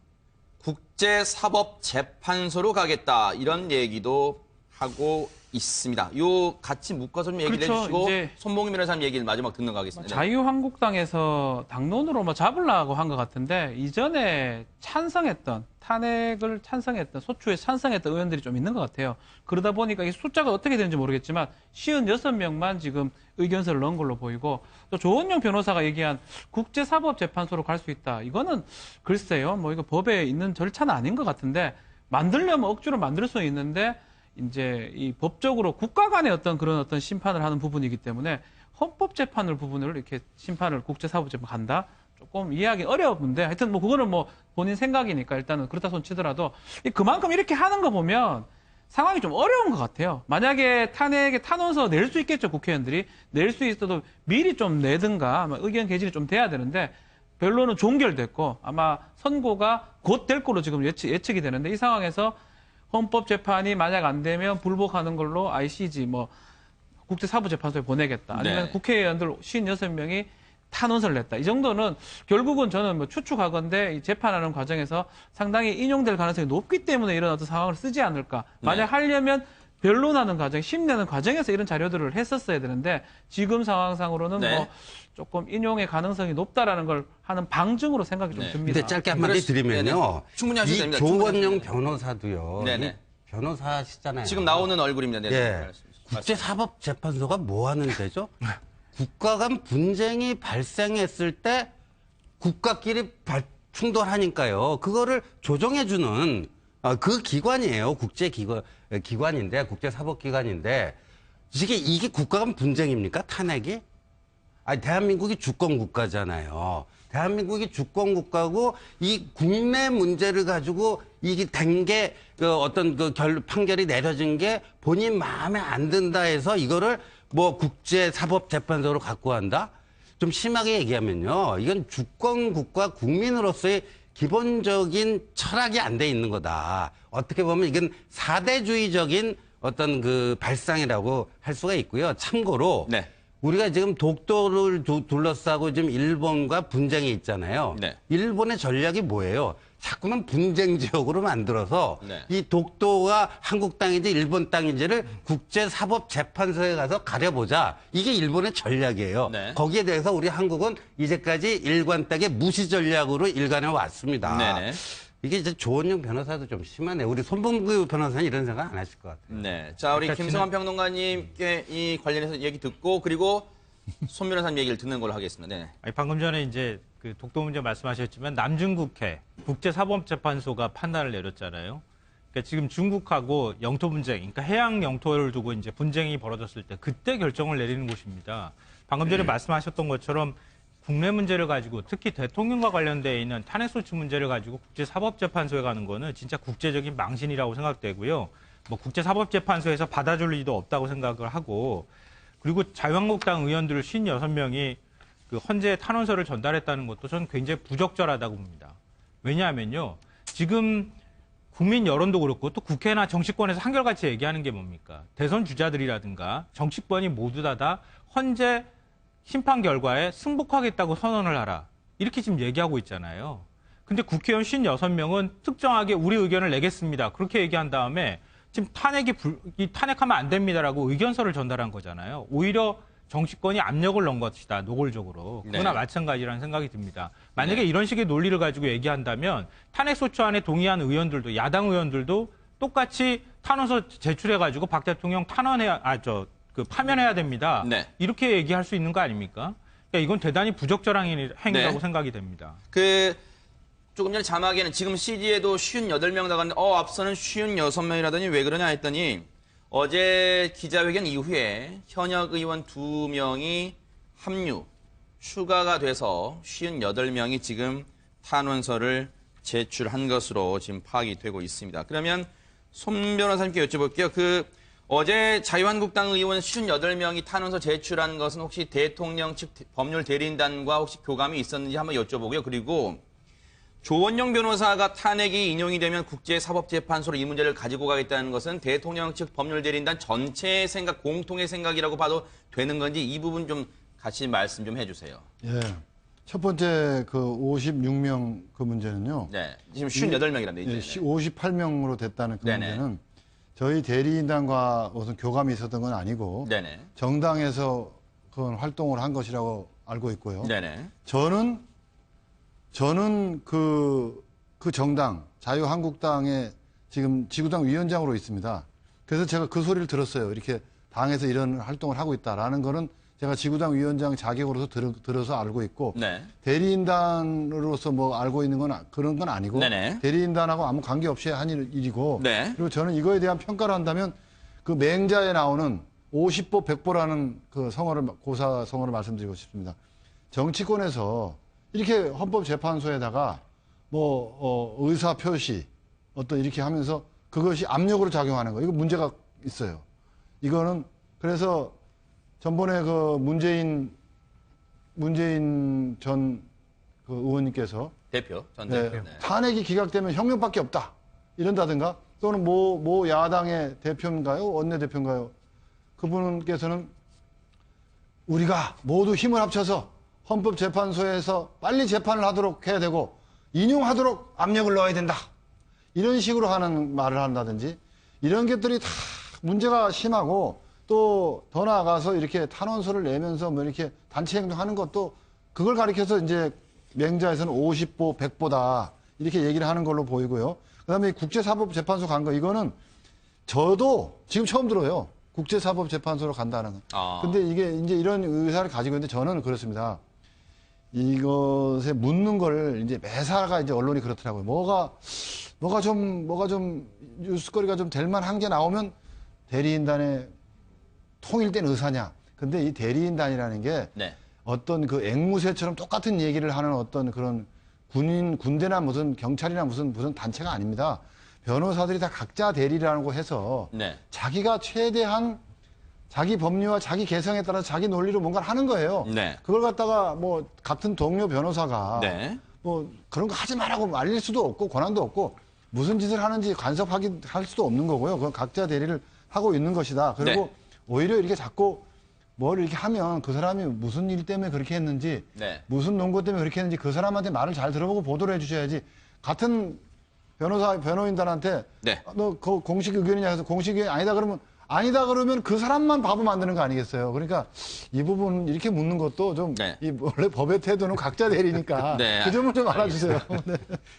국제사법재판소로 가겠다 이런 얘기도 하고 있습니다. 요 같이 묶어서 좀 얘기를 그렇죠. 해주시고 이제 손봉임 변호사님 얘기를 마지막 듣는 거 하겠습니다. 자유한국당에서 당론으로 뭐 잡으려고 한 것 같은데 이전에 찬성했던 탄핵을 찬성했던 소추에 찬성했던 의원들이 좀 있는 것 같아요. 그러다 보니까 이 숫자가 어떻게 되는지 모르겠지만 56명만 지금 의견서를 넣은 걸로 보이고 또 조원영 변호사가 얘기한 국제사법재판소로 갈 수 있다. 이거는 글쎄요. 뭐 이거 법에 있는 절차는 아닌 것 같은데 만들려면 억지로 만들 수 있는데 이제 이 법적으로 국가 간의 그런 어떤 심판을 하는 부분이기 때문에 헌법재판을 부분을 이렇게 심판을 국제사법재판 간다? 조금 이해하기 어려운데 하여튼 뭐 그거는 뭐 본인 생각이니까 일단은 그렇다 손 치더라도 그만큼 이렇게 하는 거 보면 상황이 좀 어려운 것 같아요. 만약에 탄핵에 탄원서 낼 수 있겠죠, 국회의원들이. 낼 수 있어도 미리 좀 내든가 아마 의견 개진이 좀 돼야 되는데 변론은 종결됐고 아마 선고가 곧 될 걸로 지금 예측이 되는데 이 상황에서 헌법재판이 만약 안 되면 불복하는 걸로 ICJ 뭐 국제사법재판소에 보내겠다. 아니면 네. 국회의원들 56명이 탄원서를 냈다. 이 정도는 결국은 저는 뭐 추측하건대 이 재판하는 과정에서 상당히 인용될 가능성이 높기 때문에 이런 어떤 상황을 쓰지 않을까. 만약 하려면 변론하는 과정, 심내는 과정에서 이런 자료들을 했었어야 되는데 지금 상황상으로는 네. 뭐 조금 인용의 가능성이 높다라는 걸 하는 방증으로 생각이 좀 듭니다. 근데 짧게 한마디 드리면요. 네네. 충분히 하셔도 이 됩니다. 조원영 변호사도요. 네네. 이 변호사시잖아요. 지금 나오는 얼굴입니다. 네. 예. 국제사법재판소가 뭐 하는 데죠? 국가 간 분쟁이 발생했을 때 국가끼리 충돌하니까요. 그거를 조정해주는 그 기관이에요. 국제기관인데, 국제사법기관인데, 이게 국가 간 분쟁입니까? 탄핵이? 아니, 대한민국이 주권국가잖아요. 대한민국이 주권국가고 이 국내 문제를 가지고 이게 된 게 어떤 판결이 내려진 게 본인 마음에 안 든다 해서 이거를 뭐 국제사법재판소로 갖고 간다? 좀 심하게 얘기하면요. 이건 주권국가 국민으로서의 기본적인 철학이 안 돼 있는 거다. 어떻게 보면 이건 사대주의적인 어떤 발상이라고 할 수가 있고요. 참고로. 네. 우리가 지금 독도를 둘러싸고 지금 일본과 분쟁이 있잖아요. 네. 일본의 전략이 뭐예요? 자꾸만 분쟁 지역으로 만들어서 네. 이 독도가 한국 땅인지 일본 땅인지를 국제사법재판소에 가서 가려보자. 이게 일본의 전략이에요. 네. 거기에 대해서 우리 한국은 이제까지 일관되게 무시 전략으로 일관해 왔습니다. 네네. 이게 이제 조원영 변호사도 좀 심하네. 우리 손범규 변호사는 이런 생각 안 하실 것 같아요. 네. 자, 우리 그러니까 김성환 평론가님께 이 관련해서 얘기 듣고 그리고 손 변호사님 얘기를 듣는 걸로 하겠습니다. 네. 아니, 방금 전에 이제 그 독도 문제 말씀하셨지만 남중국해 국제사법재판소가 판단을 내렸잖아요. 그러니까 지금 중국하고 영토 분쟁, 그러니까 해양 영토를 두고 이제 분쟁이 벌어졌을 때 그때 결정을 내리는 곳입니다. 방금 전에 말씀하셨던 것처럼 국내 문제를 가지고 특히 대통령과 관련되어 있는 탄핵소추 문제를 가지고 국제사법재판소에 가는 거는 진짜 국제적인 망신이라고 생각되고요. 뭐 국제사법재판소에서 받아줄 리도 없다고 생각을 하고 그리고 자유한국당 의원들 56명이 그 헌재 탄원서를 전달했다는 것도 저는 굉장히 부적절하다고 봅니다. 왜냐하면요. 지금 국민 여론도 그렇고 또 국회나 정치권에서 한결같이 얘기하는 게 뭡니까? 대선 주자들이라든가 정치권이 모두 다 헌재 심판 결과에 승복하겠다고 선언을 하라. 이렇게 지금 얘기하고 있잖아요. 근데 국회의원 56명은 특정하게 우리 의견을 내겠습니다. 그렇게 얘기한 다음에 지금 탄핵하면 안 됩니다라고 의견서를 전달한 거잖아요. 오히려 정치권이 압력을 넣은 것이다. 노골적으로. 그거나 네. 마찬가지라는 생각이 듭니다. 만약에 네. 이런 식의 논리를 가지고 얘기한다면 탄핵소추안에 동의한 의원들도 야당 의원들도 똑같이 탄원서 제출해가지고 박 대통령 파면해야 됩니다. 네. 이렇게 얘기할 수 있는 거 아닙니까? 그러니까 이건 대단히 부적절한 행위라고 네. 생각이 됩니다. 조금 전에 자막에는 지금 CD에도 58명 나갔는데 앞서는 56명이라더니 왜 그러냐 했더니 어제 기자회견 이후에 현역 의원 2명이 합류, 추가가 돼서 58명이 지금 탄원서를 제출한 것으로 지금 파악이 되고 있습니다. 그러면 손 변호사님께 여쭤볼게요. 어제 자유한국당 의원 58명이 탄원서 제출한 것은 혹시 대통령 측 법률 대리인단과 혹시 교감이 있었는지 한번 여쭤보고요. 그리고 조원영 변호사가 탄핵이 인용이 되면 국제사법재판소로 이 문제를 가지고 가겠다는 것은 대통령 측 법률 대리인단 전체의 생각, 공통의 생각이라고 봐도 되는 건지 이 부분 좀 같이 말씀 좀 해주세요. 예. 첫 번째 56명 문제는요. 네. 지금 58명이란데 이제. 예, 58명으로 됐다는 네네. 문제는 저희 대리인단과 무슨 교감이 있었던 건 아니고 네네. 정당에서 그런 활동을 한 것이라고 알고 있고요. 네네. 저는 그 정당 자유한국당의 지금 지구당 위원장으로 있습니다. 그래서 제가 그 소리를 들었어요. 이렇게 당에서 이런 활동을 하고 있다라는 거는 제가 지구당 위원장 자격으로서 들어서 알고 있고 네. 대리인단으로서 뭐 알고 있는 건 그런 건 아니고 네네. 대리인단하고 아무 관계없이 한 일이고 네. 그리고 저는 이거에 대한 평가를 한다면 그 맹자에 나오는 50보 100보라는 그 고사 성어를 말씀드리고 싶습니다. 정치권에서 이렇게 헌법재판소에다가 의사 표시 어떤 이렇게 하면서 그것이 압력으로 작용하는 거 이거 문제가 있어요. 이거는 그래서 전번에 그 문재인 전 그 의원님께서 전 네, 대표. 네. 탄핵이 기각되면 혁명밖에 없다 이런다든가 또는 모 야당의 대표인가요 원내대표인가요 그분께서는 우리가 모두 힘을 합쳐서 헌법재판소에서 빨리 재판을 하도록 해야 되고 인용하도록 압력을 넣어야 된다 이런 식으로 하는 말을 한다든지 이런 것들이 다 문제가 심하고 또 더 나아가서 이렇게 탄원서를 내면서 뭐 이렇게 단체 행동하는 것도 그걸 가리켜서 이제 맹자에서는 50보 100보다 이렇게 얘기를 하는 걸로 보이고요. 그다음에 국제사법재판소 간 거 이거는 저도 지금 처음 들어요. 국제사법재판소로 간다는 거. 근데 이게 이제 이런 의사를 가지고 있는데 저는 그렇습니다. 이것에 묻는 걸 이제 매사가 이제 언론이 그렇더라고요. 뭐가 좀 뉴스거리가 좀 될 만한 게 나오면 대리인단의 통일된 의사냐. 근데 이 대리인단이라는 게 네. 어떤 그 앵무새처럼 똑같은 얘기를 하는 어떤 그런 군대나 무슨 경찰이나 무슨 단체가 아닙니다. 변호사들이 다 각자 대리라고 해서 네. 자기가 최대한 자기 법리와 자기 개성에 따라 자기 논리로 뭔가를 하는 거예요. 네. 그걸 갖다가 뭐 같은 동료 변호사가 네. 뭐 그런 거 하지 말라고 말릴 수도 없고 권한도 없고 무슨 짓을 하는지 할 수도 없는 거고요. 그건 각자 대리를 하고 있는 것이다. 그리고 네. 오히려 이렇게 자꾸 뭘 이렇게 하면 그 사람이 무슨 일 때문에 그렇게 했는지 네. 무슨 논거 때문에 그렇게 했는지 그 사람한테 말을 잘 들어보고 보도를 해주셔야지 같은 변호인단한테 네. 너 그 공식 의견이냐 해서 공식 의견이 아니다 그러면 그 사람만 바보 만드는 거 아니겠어요. 그러니까 이 부분 이렇게 묻는 것도 좀 네. 원래 법의 태도는 각자 대리니까 네. 그 점을 좀 알아주세요. 네.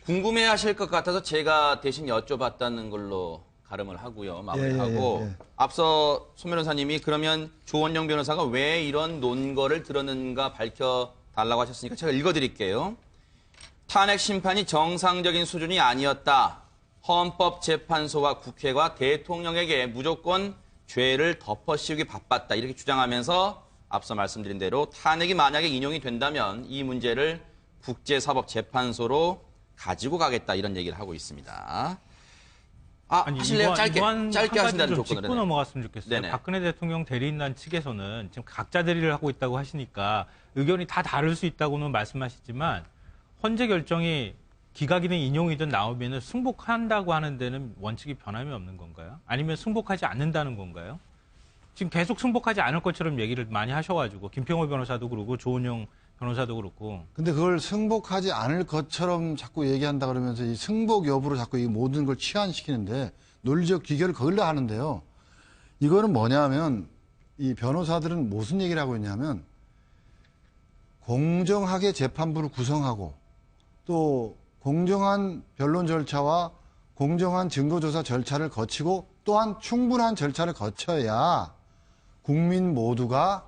궁금해하실 것 같아서 제가 대신 여쭤봤다는 걸로 가름을 하고요. 마무리하고 예. 앞서 소 변호사님이 그러면 조원영 변호사가 왜 이런 논거를 들었는가 밝혀달라고 하셨으니까 제가 읽어드릴게요. 탄핵 심판이 정상적인 수준이 아니었다. 헌법재판소와 국회가 대통령에게 무조건 죄를 덮어씌우기 바빴다. 이렇게 주장하면서 앞서 말씀드린 대로 탄핵이 만약에 인용이 된다면 이 문제를 국제사법재판소로 가지고 가겠다. 이런 얘기를 하고 있습니다. 하실래요? 짧게 하신다는 좀 조건으로. 짚고 넘어갔으면 좋겠어요. 네네. 박근혜 대통령 대리인단 측에서는 지금 각자 대리를 하고 있다고 하시니까 의견이 다 다를 수 있다고는 말씀하시지만 헌재 결정이 기각이든 인용이든 나오면은 승복한다고 하는 데는 원칙이 변함이 없는 건가요? 아니면 승복하지 않는다는 건가요? 지금 계속 승복하지 않을 것처럼 얘기를 많이 하셔가지고 김평호 변호사도 그러고 조은영 변호사도 그렇고. 근데 그걸 승복하지 않을 것처럼 자꾸 얘기한다 그러면서 이 승복 여부로 자꾸 이 모든 걸 치환시키는데 논리적 귀결을 거기다 하는데요. 이거는 뭐냐면 이 변호사들은 무슨 얘기를 하고 있냐면 공정하게 재판부를 구성하고 또 공정한 변론 절차와 공정한 증거조사 절차를 거치고 또한 충분한 절차를 거쳐야 국민 모두가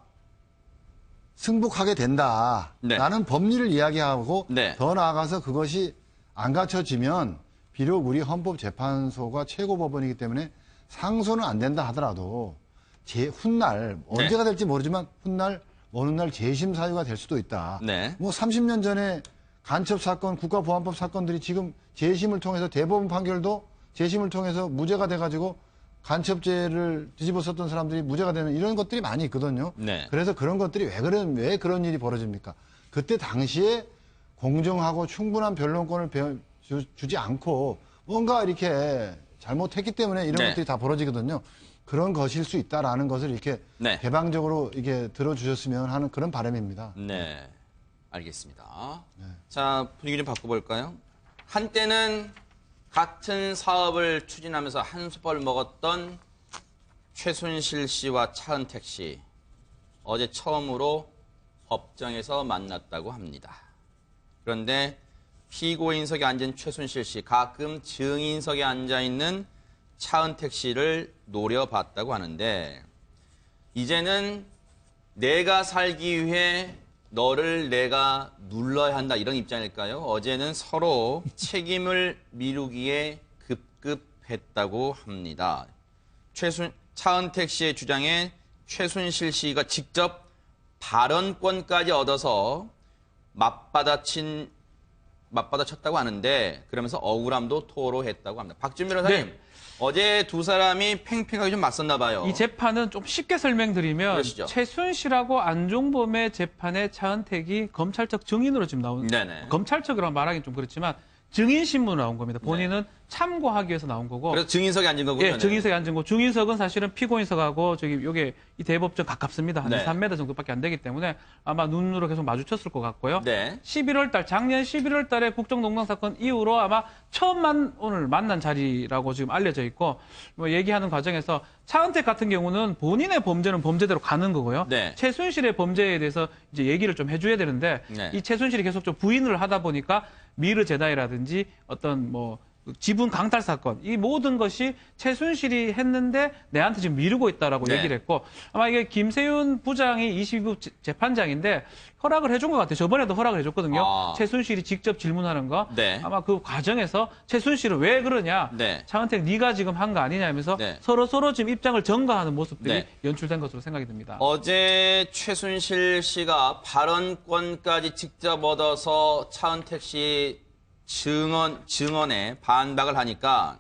승복하게 된다. 네. 라는 법리를 이야기하고 네. 더 나아가서 그것이 안 갖춰지면 비록 우리 헌법재판소가 최고법원이기 때문에 상소는 안 된다 하더라도 훗날 언제가 될지 모르지만 훗날 어느 날 재심 사유가 될 수도 있다. 네. 뭐 30년 전에 간첩 사건, 국가보안법 사건들이 지금 재심을 통해서 대법원 판결도 재심을 통해서 무죄가 돼가지고 간첩죄를 뒤집어 썼던 사람들이 무죄가 되는 이런 것들이 많이 있거든요. 네. 그래서 그런 것들이 왜 그런 일이 벌어집니까? 그때 당시에 공정하고 충분한 변론권을 주지 않고 뭔가 이렇게 잘못했기 때문에 이런 네. 것들이 다 벌어지거든요. 그런 것일 수 있다라는 것을 이렇게 네. 개방적으로 이게 들어주셨으면 하는 그런 바람입니다. 네. 알겠습니다. 자, 분위기 좀 바꿔볼까요? 한때는 같은 사업을 추진하면서 한솥밥을 먹었던 최순실 씨와 차은택 씨 어제 처음으로 법정에서 만났다고 합니다. 그런데 피고인석에 앉은 최순실 씨, 가끔 증인석에 앉아있는 차은택 씨를 노려봤다고 하는데 이제는 내가 살기 위해 너를 내가 눌러야 한다 이런 입장일까요? 어제는 서로 책임을 미루기에 급급했다고 합니다. 차은택 씨의 주장에 최순실 씨가 직접 발언권까지 얻어서 맞받아쳤다고 하는데 그러면서 억울함도 토로했다고 합니다. 박준 변호사님, 네. 어제 두 사람이 팽팽하게 좀 맞섰나 봐요. 이 재판은 좀 쉽게 설명드리면 그러시죠. 최순실하고 안종범의 재판에 차은택이 검찰 측 증인으로 지금 나온 네네. 검찰 측이라고 말하기는 좀 그렇지만 증인 신문으로 나온 겁니다. 본인은 네. 참고하기 위해서 나온 거고. 그래서 증인석에 앉은 거군요. 예, 증인석에 앉은 거. 중인석은 사실은 피고인석하고 저기 요게 이 대법정 가깝습니다. 한 네. 3m 정도밖에 안 되기 때문에 아마 눈으로 계속 마주쳤을 것 같고요. 네. 11월 달 작년 11월 달에 국정농단 사건 이후로 아마 오늘 만난 자리라고 지금 알려져 있고 뭐 얘기하는 과정에서 차은택 같은 경우는 본인의 범죄는 범죄대로 가는 거고요. 네. 최순실의 범죄에 대해서 이제 얘기를 좀 해줘야 되는데 네. 이 최순실이 계속 좀 부인을 하다 보니까 미르 제다이라든지 어떤 뭐 지분 강탈 사건 이 모든 것이 최순실이 했는데 내한테 지금 미루고 있다라고 네. 얘기를 했고 아마 이게 김세윤 부장이 22부 재판장인데 허락을 해준 것 같아요. 저번에도 허락을 해줬거든요. 아. 최순실이 직접 질문하는 거. 네. 아마 그 과정에서 최순실은 왜 그러냐. 네. 차은택 네가 지금 한 거 아니냐 하면서 네. 서로 지금 입장을 전가하는 모습들이 네. 연출된 것으로 생각이 듭니다. 어제 최순실 씨가 발언권까지 직접 얻어서 차은택 씨 증언에 반박을 하니까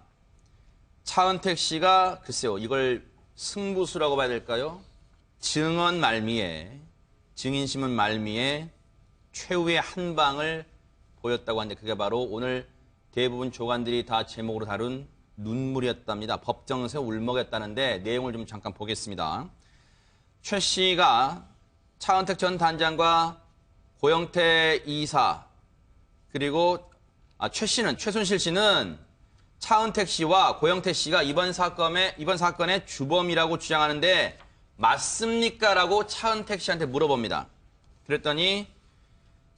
차은택 씨가 글쎄요, 이걸 승부수라고 봐야 될까요? 증언 말미에, 증인신문 말미에 최후의 한 방을 보였다고 하는데 그게 바로 오늘 대부분 조간들이 다 제목으로 다룬 눈물이었답니다. 법정에서 울먹였다는데 내용을 좀 잠깐 보겠습니다. 최 씨가 차은택 전 단장과 고영태 이사 그리고 최순실 씨는 차은택 씨와 고영태 씨가 이번 사건의 주범이라고 주장하는데 맞습니까? 라고 차은택 씨한테 물어봅니다. 그랬더니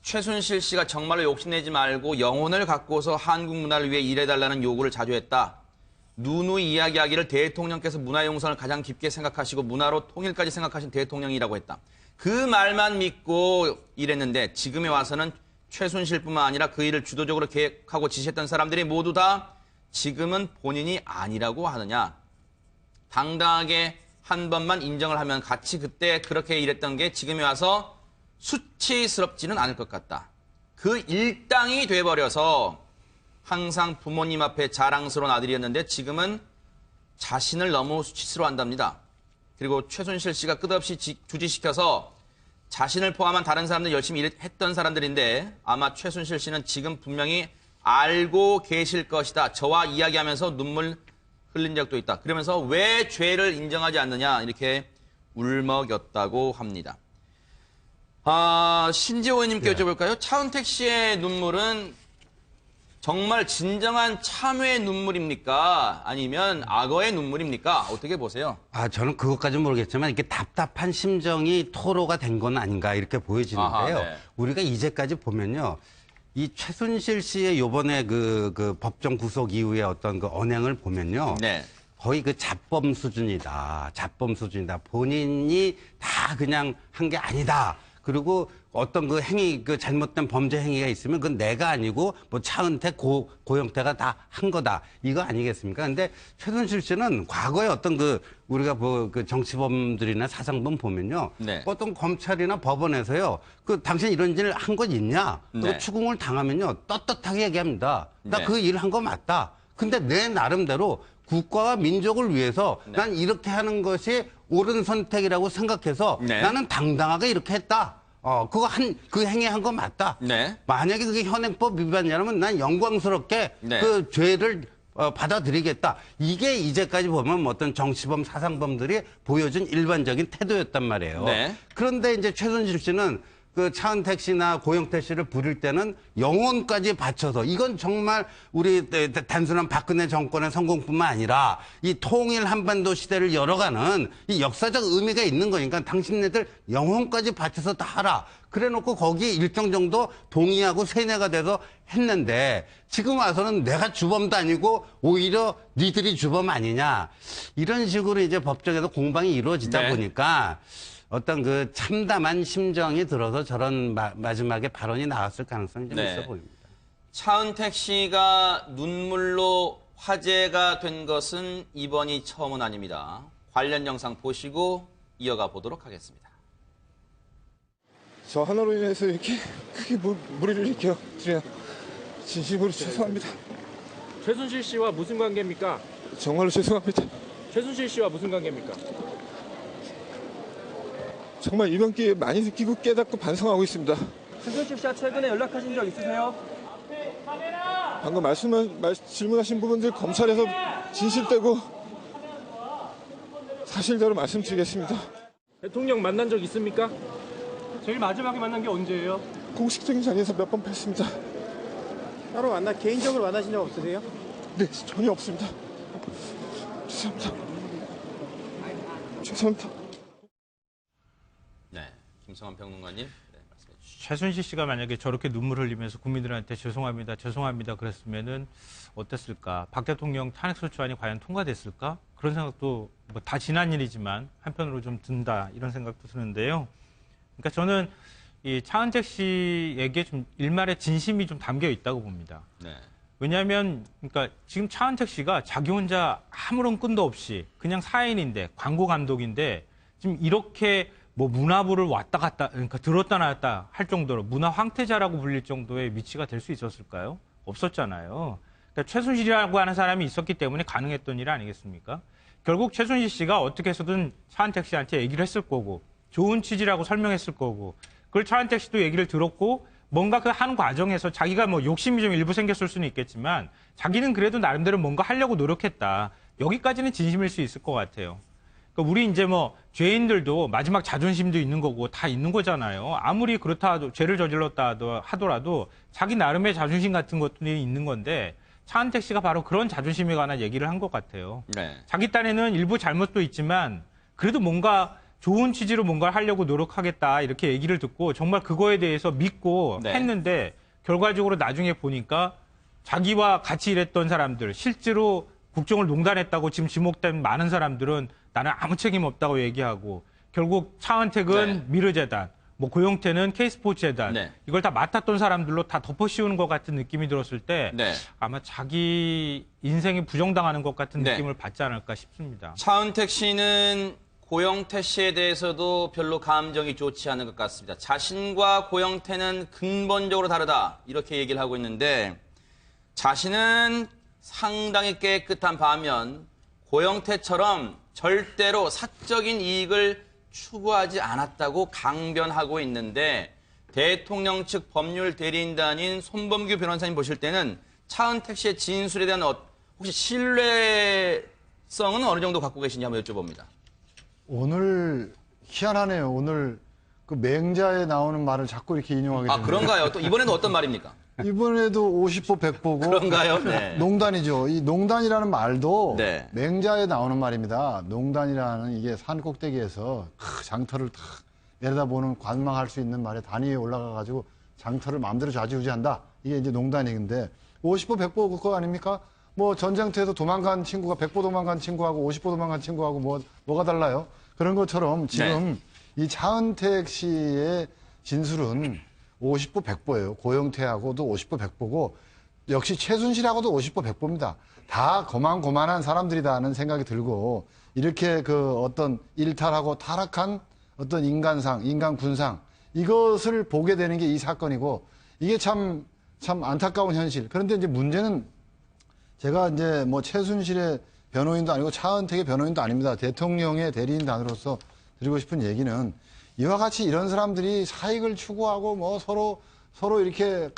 최순실 씨가 정말로 욕심내지 말고 영혼을 갖고서 한국 문화를 위해 일해달라는 요구를 자주 했다. 누누이 이야기하기를 대통령께서 문화용선을 가장 깊게 생각하시고 문화로 통일까지 생각하신 대통령이라고 했다. 그 말만 믿고 일했는데 지금에 와서는 최순실뿐만 아니라 그 일을 주도적으로 계획하고 지시했던 사람들이 모두 다 지금은 본인이 아니라고 하느냐. 당당하게 한 번만 인정을 하면 같이 그때 그렇게 일했던 게 지금에 와서 수치스럽지는 않을 것 같다. 그 일당이 돼버려서 항상 부모님 앞에 자랑스러운 아들이었는데 지금은 자신을 너무 수치스러워한답니다. 그리고 최순실 씨가 끝없이 주지시켜서 자신을 포함한 다른 사람들 열심히 일했던 사람들인데 아마 최순실 씨는 지금 분명히 알고 계실 것이다. 저와 이야기하면서 눈물 흘린 적도 있다. 그러면서 왜 죄를 인정하지 않느냐 이렇게 울먹였다고 합니다. 신지호 의원님께 여쭤볼까요? 차은택 씨의 눈물은 정말 진정한 참회의 눈물입니까? 아니면 악어의 눈물입니까? 어떻게 보세요? 저는 그것까지는 모르겠지만 이렇게 답답한 심정이 토로가 된 건 아닌가 이렇게 보여지는데요. 아하, 네. 우리가 이제까지 보면요. 이 최순실 씨의 요번에 그 법정 구속 이후에 어떤 그 언행을 보면요. 네. 거의 그 자범 수준이다. 자범 수준이다. 본인이 다 그냥 한 게 아니다. 그리고 어떤 그 행위, 그 잘못된 범죄 행위가 있으면 그건 내가 아니고 뭐 차은택, 고영태가 다 한 거다. 이거 아니겠습니까? 근데 최순실 씨는 과거에 어떤 그 우리가 뭐 그 정치범들이나 사상범 보면요. 네. 어떤 검찰이나 법원에서요. 그 당신 이런 일 한 것 있냐? 네. 그 추궁을 당하면요. 떳떳하게 얘기합니다. 나 네. 그 일 한 거 맞다. 근데 내 나름대로 국가와 민족을 위해서 네. 난 이렇게 하는 것이 옳은 선택이라고 생각해서 네. 나는 당당하게 이렇게 했다. 그 행위 한 거 맞다. 네. 만약에 그게 현행법 위반이라면 난 영광스럽게 네. 그 죄를 받아들이겠다. 이게 이제까지 보면 어떤 정치범, 사상범들이 보여준 일반적인 태도였단 말이에요. 네. 그런데 이제 최순실 씨는 그 차은택 씨나 고영태 씨를 부릴 때는 영혼까지 바쳐서 이건 정말 우리 단순한 박근혜 정권의 성공뿐만 아니라 이 통일 한반도 시대를 열어가는 이 역사적 의미가 있는 거니까 당신네들 영혼까지 바쳐서 다 하라. 그래놓고 거기에 일정 정도 동의하고 세뇌가 돼서 했는데 지금 와서는 내가 주범도 아니고 오히려 니들이 주범 아니냐. 이런 식으로 이제 법정에서 공방이 이루어지다 네. 보니까 어떤 그 참담한 심정이 들어서 저런 마지막에 발언이 나왔을 가능성이 좀 있어 보입니다. 차은택 씨가 눈물로 화제가 된 것은 이번이 처음은 아닙니다. 관련 영상 보시고 이어가 보도록 하겠습니다. 저 하나로 인해서 이렇게 크게 무리를 일으켜 드려 진심으로 죄송합니다. 최순실 씨와 무슨 관계입니까? 정말로 죄송합니다. 최순실 씨와 무슨 관계입니까? 정말 이번 기회에 많이 느끼고 깨닫고 반성하고 있습니다. 최순실 씨와 최근에 연락하신 적 있으세요? 방금 질문하신 부분들 검찰에서 진실되고 사실대로 말씀드리겠습니다. 대통령 만난 적 있습니까? 제일 마지막에 만난 게 언제예요? 공식적인 자리에서 몇 번 뵀습니다. 따로 개인적으로 만나신 적 없으세요? 네, 전혀 없습니다. 죄송합니다. 죄송합니다. 네, 김성환 평론가님 네, 말씀해 주시죠. 최순실 씨가 만약에 저렇게 눈물 흘리면서 국민들한테 죄송합니다, 죄송합니다 그랬으면은 어땠을까? 박 대통령 탄핵소추안이 과연 통과됐을까? 그런 생각도 뭐 다 지난 일이지만 한편으로 좀 든다 이런 생각도 드는데요. 그러니까 저는 이 차은택 씨에게 좀 일말의 진심이 좀 담겨 있다고 봅니다. 네. 왜냐하면 그러니까 지금 차은택 씨가 자기 혼자 아무런 끈도 없이 그냥 사인인데 광고 감독인데 지금 이렇게 뭐 문화부를 왔다 갔다 그러니까 들었다 놨다 할 정도로 문화 황태자라고 불릴 정도의 위치가 될 수 있었을까요? 없었잖아요. 그러니까 최순실이라고 하는 사람이 있었기 때문에 가능했던 일 아니겠습니까? 결국 최순실 씨가 어떻게 해서든 차은택 씨한테 얘기를 했을 거고 좋은 취지라고 설명했을 거고 그걸 차은택 씨도 얘기를 들었고 뭔가 그 하는 과정에서 자기가 뭐 욕심이 좀 일부 생겼을 수는 있겠지만 자기는 그래도 나름대로 뭔가 하려고 노력했다. 여기까지는 진심일 수 있을 것 같아요. 그러니까 우리 이제 뭐 죄인들도 마지막 자존심도 있는 거고 다 있는 거잖아요. 아무리 그렇다 하도 죄를 저질렀다 하더라도 자기 나름의 자존심 같은 것들이 있는 건데 차은택 씨가 바로 그런 자존심에 관한 얘기를 한 것 같아요. 네. 자기 딴에는 일부 잘못도 있지만 그래도 뭔가 좋은 취지로 뭔가를 하려고 노력하겠다 이렇게 얘기를 듣고 정말 그거에 대해서 믿고 네. 했는데 결과적으로 나중에 보니까 자기와 같이 일했던 사람들 실제로 국정을 농단했다고 지금 지목된 많은 사람들은 나는 아무 책임 없다고 얘기하고 결국 차은택은 네. 미르재단 뭐 고영태는 K스포츠재단 네. 이걸 다 맡았던 사람들로 다 덮어씌우는 것 같은 느낌이 들었을 때 네. 아마 자기 인생이 부정당하는 것 같은 네. 느낌을 받지 않을까 싶습니다. 차은택 씨는 고영태 씨에 대해서도 별로 감정이 좋지 않은 것 같습니다. 자신과 고영태는 근본적으로 다르다 이렇게 얘기를 하고 있는데 자신은 상당히 깨끗한 반면 고영태처럼 절대로 사적인 이익을 추구하지 않았다고 강변하고 있는데 대통령 측 법률 대리인단인 손범규 변호사님 보실 때는 차은택 씨의 진술에 대한 혹시 신뢰성은 어느 정도 갖고 계신지 한번 여쭤봅니다. 오늘 희한하네요. 오늘 그 맹자에 나오는 말을 자꾸 이렇게 인용하게 아, 되네요. 그런가요? 또 이번에는 어떤 말입니까? 이번에도 50보 100보고 그런가요? 네. 농단이죠. 이 농단이라는 말도 네. 맹자에 나오는 말입니다. 농단이라는 이게 산 꼭대기에서 장터를 탁 내려다보는 관망할 수 있는 말에 단 위에 올라가가지고 장터를 마음대로 좌지우지한다. 이게 이제 농단인데 50보 100보 그거 아닙니까? 뭐 전쟁터에서 도망간 친구가 100보 도망간 친구하고 50보 도망간 친구하고 뭐가 달라요? 그런 것처럼 지금 이 차은택 씨의 진술은 50보 100보예요. 고영태하고도 50보 100보고 역시 최순실하고도 50보 100보입니다. 다 거만한 사람들이다는 생각이 들고 이렇게 그 어떤 일탈하고 타락한 어떤 인간상, 인간군상 이것을 보게 되는 게 이 사건이고 이게 참 안타까운 현실. 그런데 이제 문제는 제가 이제 뭐 최순실의 변호인도 아니고 차은택의 변호인도 아닙니다. 대통령의 대리인단으로서 드리고 싶은 얘기는 이와 같이 이런 사람들이 사익을 추구하고 뭐 서로 이렇게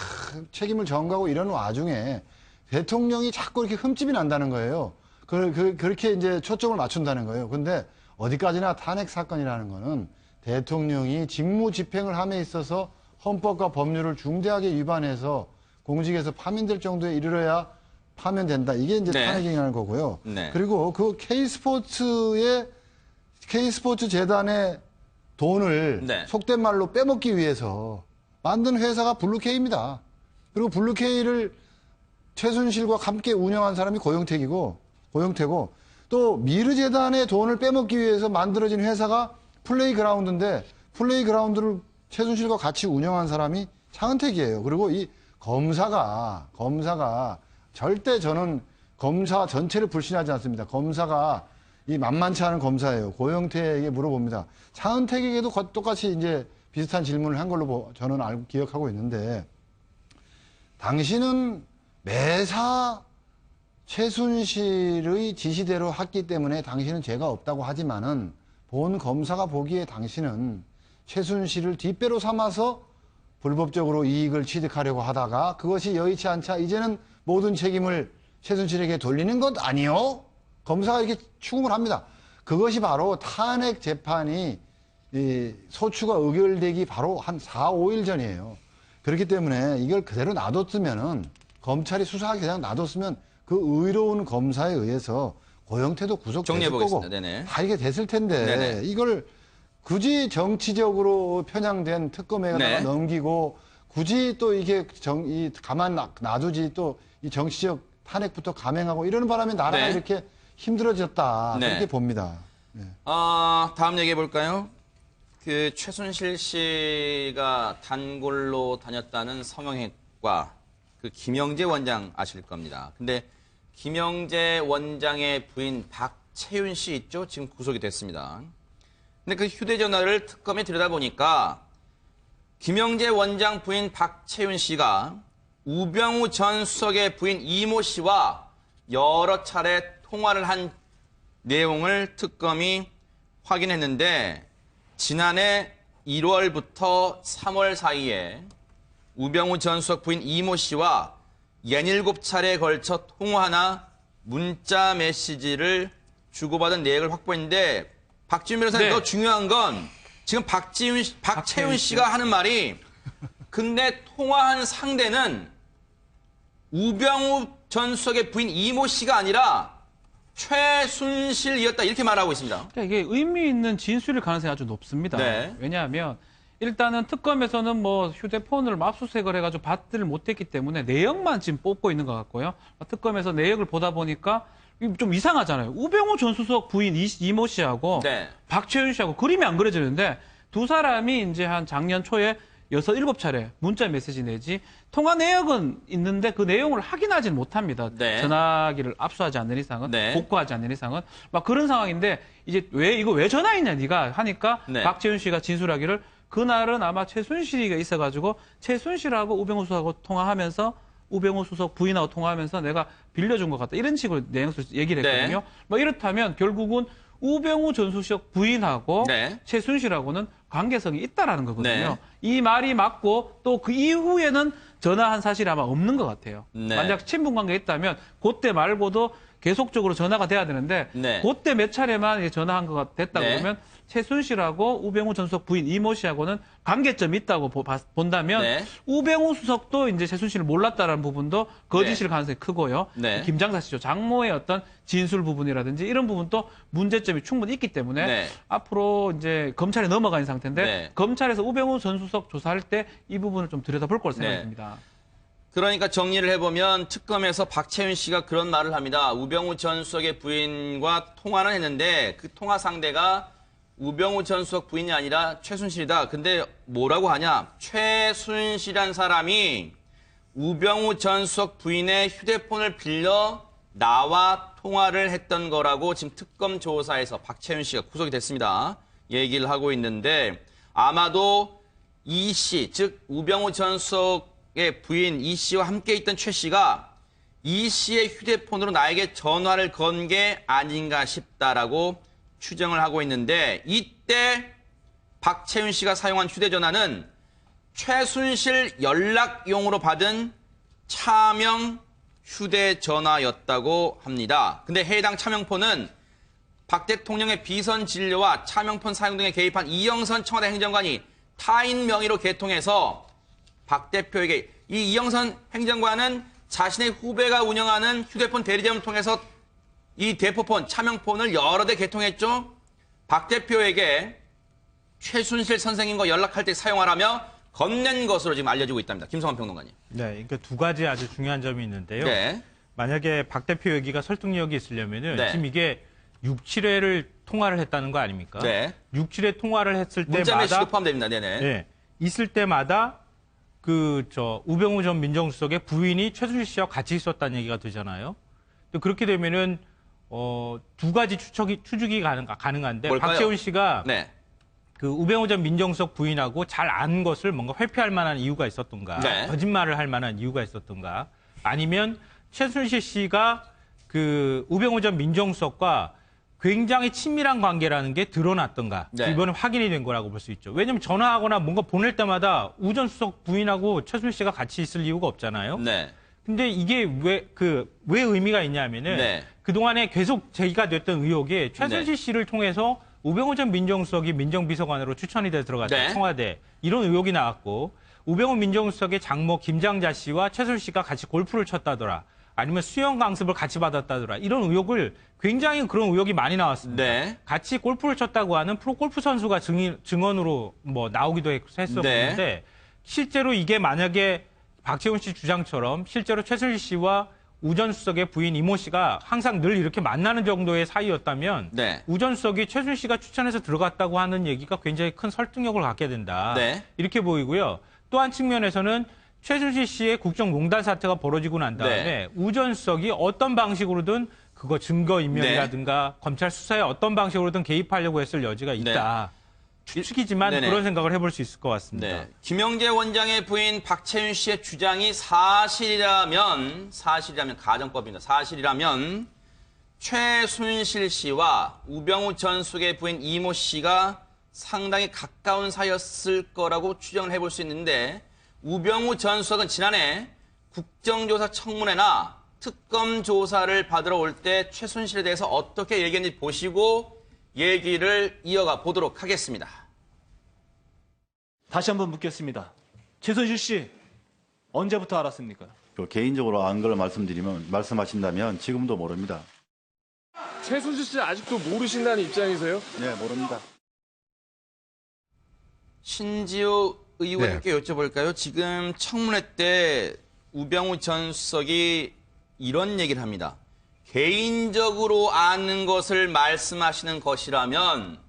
책임을 전가하고 이런 와중에 대통령이 자꾸 이렇게 흠집이 난다는 거예요. 그렇게 이제 초점을 맞춘다는 거예요. 근데 어디까지나 탄핵 사건이라는 거는 대통령이 직무 집행을 함에 있어서 헌법과 법률을 중대하게 위반해서 공직에서 파면될 정도에 이르러야 파면된다. 이게 이제 네. 탄핵이라는 거고요. 네. 그리고 그 K스포츠 재단의 돈을 네. 속된 말로 빼먹기 위해서 만든 회사가 블루K입니다. 그리고 블루K를 최순실과 함께 운영한 사람이 고영태고 또 미르재단의 돈을 빼먹기 위해서 만들어진 회사가 플레이그라운드인데 플레이그라운드를 최순실과 같이 운영한 사람이 차은택이에요. 그리고 이 검사가 절대 저는 검사 전체를 불신하지 않습니다. 검사가 이 만만치 않은 검사예요. 고영태에게 물어봅니다. 차은택에게도 똑같이 이제 비슷한 질문을 한 걸로 저는 기억하고 있는데 당신은 매사 최순실의 지시대로 했기 때문에 당신은 죄가 없다고 하지만은 본 검사가 보기에 당신은 최순실을 뒷배로 삼아서 불법적으로 이익을 취득하려고 하다가 그것이 여의치 않자 이제는 모든 책임을 최순실에게 돌리는 것 아니요? 검사가 이렇게 추궁을 합니다. 그것이 바로 탄핵 재판이 소추가 의결되기 바로 한 4, 5일 전이에요. 그렇기 때문에 이걸 그대로 놔뒀으면은 검찰이 수사하게 그냥 놔뒀으면 그 의로운 검사에 의해서 고영태도 구속됐을 거고 다 이게 됐을 텐데 네네. 이걸 굳이 정치적으로 편향된 특검에다가 네. 넘기고 굳이 또 이게 가만 놔두지 또 이 정치적 탄핵부터 감행하고 이러는 바람에 나라가 네. 이렇게 힘들어졌다 네. 그렇게 봅니다. 네. 다음 얘기해 볼까요? 그 최순실 씨가 단골로 다녔다는 성형외과 그 김영재 원장 아실 겁니다. 근데 김영재 원장의 부인 박채윤 씨 있죠? 지금 구속이 됐습니다. 근데 그 휴대전화를 특검에 들여다보니까 김영재 원장 부인 박채윤 씨가 우병우 전 수석의 부인 이모 씨와 여러 차례 통화를 한 내용을 특검이 확인했는데 지난해 1월부터 3월 사이에 우병우 전 수석 부인 이모 씨와 67차례에 걸쳐 통화나 문자 메시지를 주고받은 내역을 확보했는데 박지훈 변호사님 네. 더 중요한 건 지금 박채윤 씨가 하는 말이 근데 통화한 상대는 우병우 전 수석의 부인 이모 씨가 아니라 최순실이었다 이렇게 말하고 있습니다. 그러니까 이게 의미 있는 진술일 가능성이 아주 높습니다. 네. 왜냐하면 일단은 특검에서는 뭐 휴대폰을 압수수색을 해가지고 받지를 못했기 때문에 내역만 지금 뽑고 있는 것 같고요. 특검에서 내역을 보다 보니까 좀 이상하잖아요. 우병우 전 수석 부인 이모 씨하고 네. 박채윤 씨하고 그림이 안 그려지는데 두 사람이 이제 한 작년 초에 6, 7차례 문자 메시지 내지 통화 내역은 있는데 그 내용을 확인하지는 못합니다. 네. 전화기를 압수하지 않는 이상은 네. 복구하지 않는 이상은 막 그런 상황인데 이제 이거 왜 전화했냐 네가 하니까 네. 박채윤 씨가 진술하기를 그날은 아마 최순실이가 있어가지고 최순실하고 우병우 수석하고 통화하면서 우병우 수석 부인하고 통화하면서 내가 빌려준 것 같다 이런 식으로 내용을 얘기를 했거든요. 네. 뭐 이렇다면 결국은 우병우 전 수석 부인하고 네. 최순실하고는 관계성이 있다라는 거거든요. 네. 이 말이 맞고 또 그 이후에는 전화한 사실이 아마 없는 것 같아요. 네. 만약 친분 관계가 있다면 그때 말고도 계속적으로 전화가 돼야 되는데 네. 그때 몇 차례만 전화한 것 됐다 네. 그러면 최순실하고 우병우 전 수석 부인 이모 씨하고는 관계점이 있다고 본다면 네. 우병우 수석도 이제 최순실을 몰랐다라는 부분도 거짓일 네. 가능성이 크고요. 네. 김장사 씨죠. 장모의 어떤 진술 부분이라든지 이런 부분도 문제점이 충분히 있기 때문에 네. 앞으로 이제 검찰에 넘어가는 상태인데 네. 검찰에서 우병우 전 수석 조사할 때 이 부분을 좀 들여다볼 거라 생각이 네. 듭니다. 그러니까 정리를 해보면 특검에서 박채윤 씨가 그런 말을 합니다. 우병우 전 수석의 부인과 통화는 했는데 그 통화 상대가 우병우 전 수석 부인이 아니라 최순실이다. 근데 뭐라고 하냐? 최순실이란 사람이 우병우 전 수석 부인의 휴대폰을 빌려 나와 통화를 했던 거라고 지금 특검 조사에서 박채윤 씨가 구속이 됐습니다. 얘기를 하고 있는데 아마도 이 씨, 즉 우병우 전 수석의 부인 이 씨와 함께 있던 최 씨가 이 씨의 휴대폰으로 나에게 전화를 건 게 아닌가 싶다라고 추정을 하고 있는데 이때 박채윤 씨가 사용한 휴대전화는 최순실 연락용으로 받은 차명 휴대전화였다고 합니다. 근데 해당 차명폰은 박 대통령의 비선 진료와 차명폰 사용 등에 개입한 이영선 청와대 행정관이 타인 명의로 개통해서 박 대표에게 이 이영선 행정관은 자신의 후배가 운영하는 휴대폰 대리점을 통해서 이 대포폰, 차명폰을 여러 대 개통했죠. 박 대표에게 최순실 선생님과 연락할 때 사용하라며 건넨 것으로 지금 알려지고 있답니다. 김성환 평론가님. 네, 그러니까 두 가지 아주 중요한 점이 있는데요. 네. 만약에 박 대표 얘기가 설득력이 있으려면은 네. 지금 이게 6, 7회를 통화를 했다는 거 아닙니까? 네. 6, 7회 통화를 했을 문자 때마다 메시지도 포함됩니다. 네네. 네, 있을 때마다 우병우 전 민정수석의 부인이 최순실 씨와 같이 있었다는 얘기가 되잖아요. 또 그렇게 되면은 두 가지 추측이 가능한데 뭘까요? 박재훈 씨가 네. 그 우병우 전 민정수석 부인하고 잘 아는 것을 뭔가 회피할 만한 이유가 있었던가, 네. 거짓말을 할 만한 이유가 있었던가, 아니면 최순실 씨가 그 우병우 전 민정수석과 굉장히 친밀한 관계라는 게 드러났던가, 네. 이번에 확인이 된 거라고 볼 수 있죠. 왜냐하면 전화하거나 뭔가 보낼 때마다 우 전 수석 부인하고 최순실 씨가 같이 있을 이유가 없잖아요. 네. 근데 이게 왜 의미가 있냐면은 네. 그동안에 계속 제기가 됐던 의혹이 최순실 씨를 통해서 우병우 전 민정수석이 민정비서관으로 추천이 돼 들어갔다. 네. 청와대. 이런 의혹이 나왔고 우병우 민정수석의 장모 김장자 씨와 최순실 씨가 같이 골프를 쳤다더라. 아니면 수영 강습을 같이 받았다더라. 이런 의혹을 굉장히 그런 의혹이 많이 나왔습니다. 네. 같이 골프를 쳤다고 하는 프로골프 선수가 증언으로 나오기도 했었는데 네. 실제로 이게 만약에 박재훈 씨 주장처럼 실제로 최순실 씨와 우 전 수석의 부인 이모 씨가 항상 늘 이렇게 만나는 정도의 사이였다면 네. 우 전 수석이 최순실 씨가 추천해서 들어갔다고 하는 얘기가 굉장히 큰 설득력을 갖게 된다. 네. 이렇게 보이고요. 또 한 측면에서는 최순실 씨의 국정농단 사태가 벌어지고 난 다음에 네. 우 전 수석이 어떤 방식으로든 그거 증거인멸이라든가 검찰 수사에 어떤 방식으로든 개입하려고 했을 여지가 있다. 추측이지만 네네. 그런 생각을 해볼 수 있을 것 같습니다. 네. 김영재 원장의 부인 박채윤 씨의 주장이 사실이라면 가정법입니다. 사실이라면 최순실 씨와 우병우 전 수석의 부인 이모 씨가 상당히 가까운 사이였을 거라고 추정을 해볼 수 있는데 우병우 전 수석은 지난해 국정조사 청문회나 특검 조사를 받으러 올 때 최순실에 대해서 어떻게 얘기했는지 보시고 얘기를 이어가 보도록 하겠습니다. 다시 한번 묻겠습니다. 최순실 씨 언제부터 알았습니까? 개인적으로 안 걸 말씀하신다면 지금도 모릅니다. 최순실 씨 아직도 모르신다는 입장이세요? 네, 모릅니다. 신지호 의원님께 여쭤볼까요? 지금 청문회 때 우병우 전 수석이 이런 얘기를 합니다. 개인적으로 아는 것을 말씀하시는 것이라면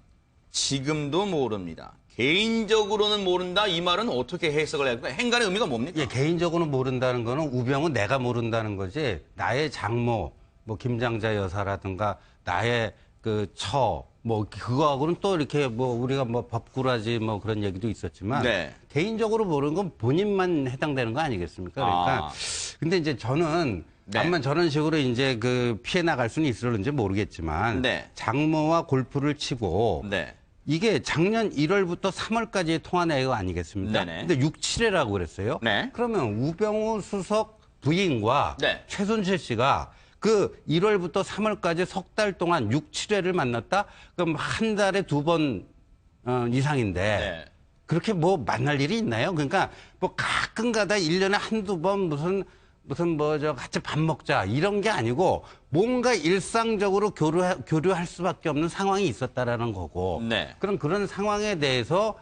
지금도 모릅니다. 개인적으로는 모른다? 이 말은 어떻게 해석을 해야 될까요? 행간의 의미가 뭡니까? 예, 개인적으로는 모른다는 거는 우병우 내가 모른다는 거지 나의 장모, 김장자 여사라든가 나의 그거하고는 또 이렇게 우리가 법꾸라지 그런 얘기도 있었지만 네. 개인적으로 모르는 건 본인만 해당되는 거 아니겠습니까? 그러니까 근데 이제 저는 네. 다만 저런 식으로 이제 피해 나갈 수는 있을런지 모르겠지만 네. 장모와 골프를 치고 네. 이게 작년 1월부터 3월까지의 통화 내역 아니겠습니까? 네네. 근데 6, 7회라고 그랬어요. 네. 그러면 우병우 수석 부인과 네. 최순실 씨가 그 1월부터 3월까지 석 달 동안 6, 7회를 만났다? 그럼 한 달에 2번 이상인데 네. 그렇게 만날 일이 있나요? 그러니까 가끔 가다 1년에 한두 번 무슨 같이 밥 먹자 이런 게 아니고 뭔가 일상적으로 교류할 수밖에 없는 상황이 있었다라는 거고 네. 그런 상황에 대해서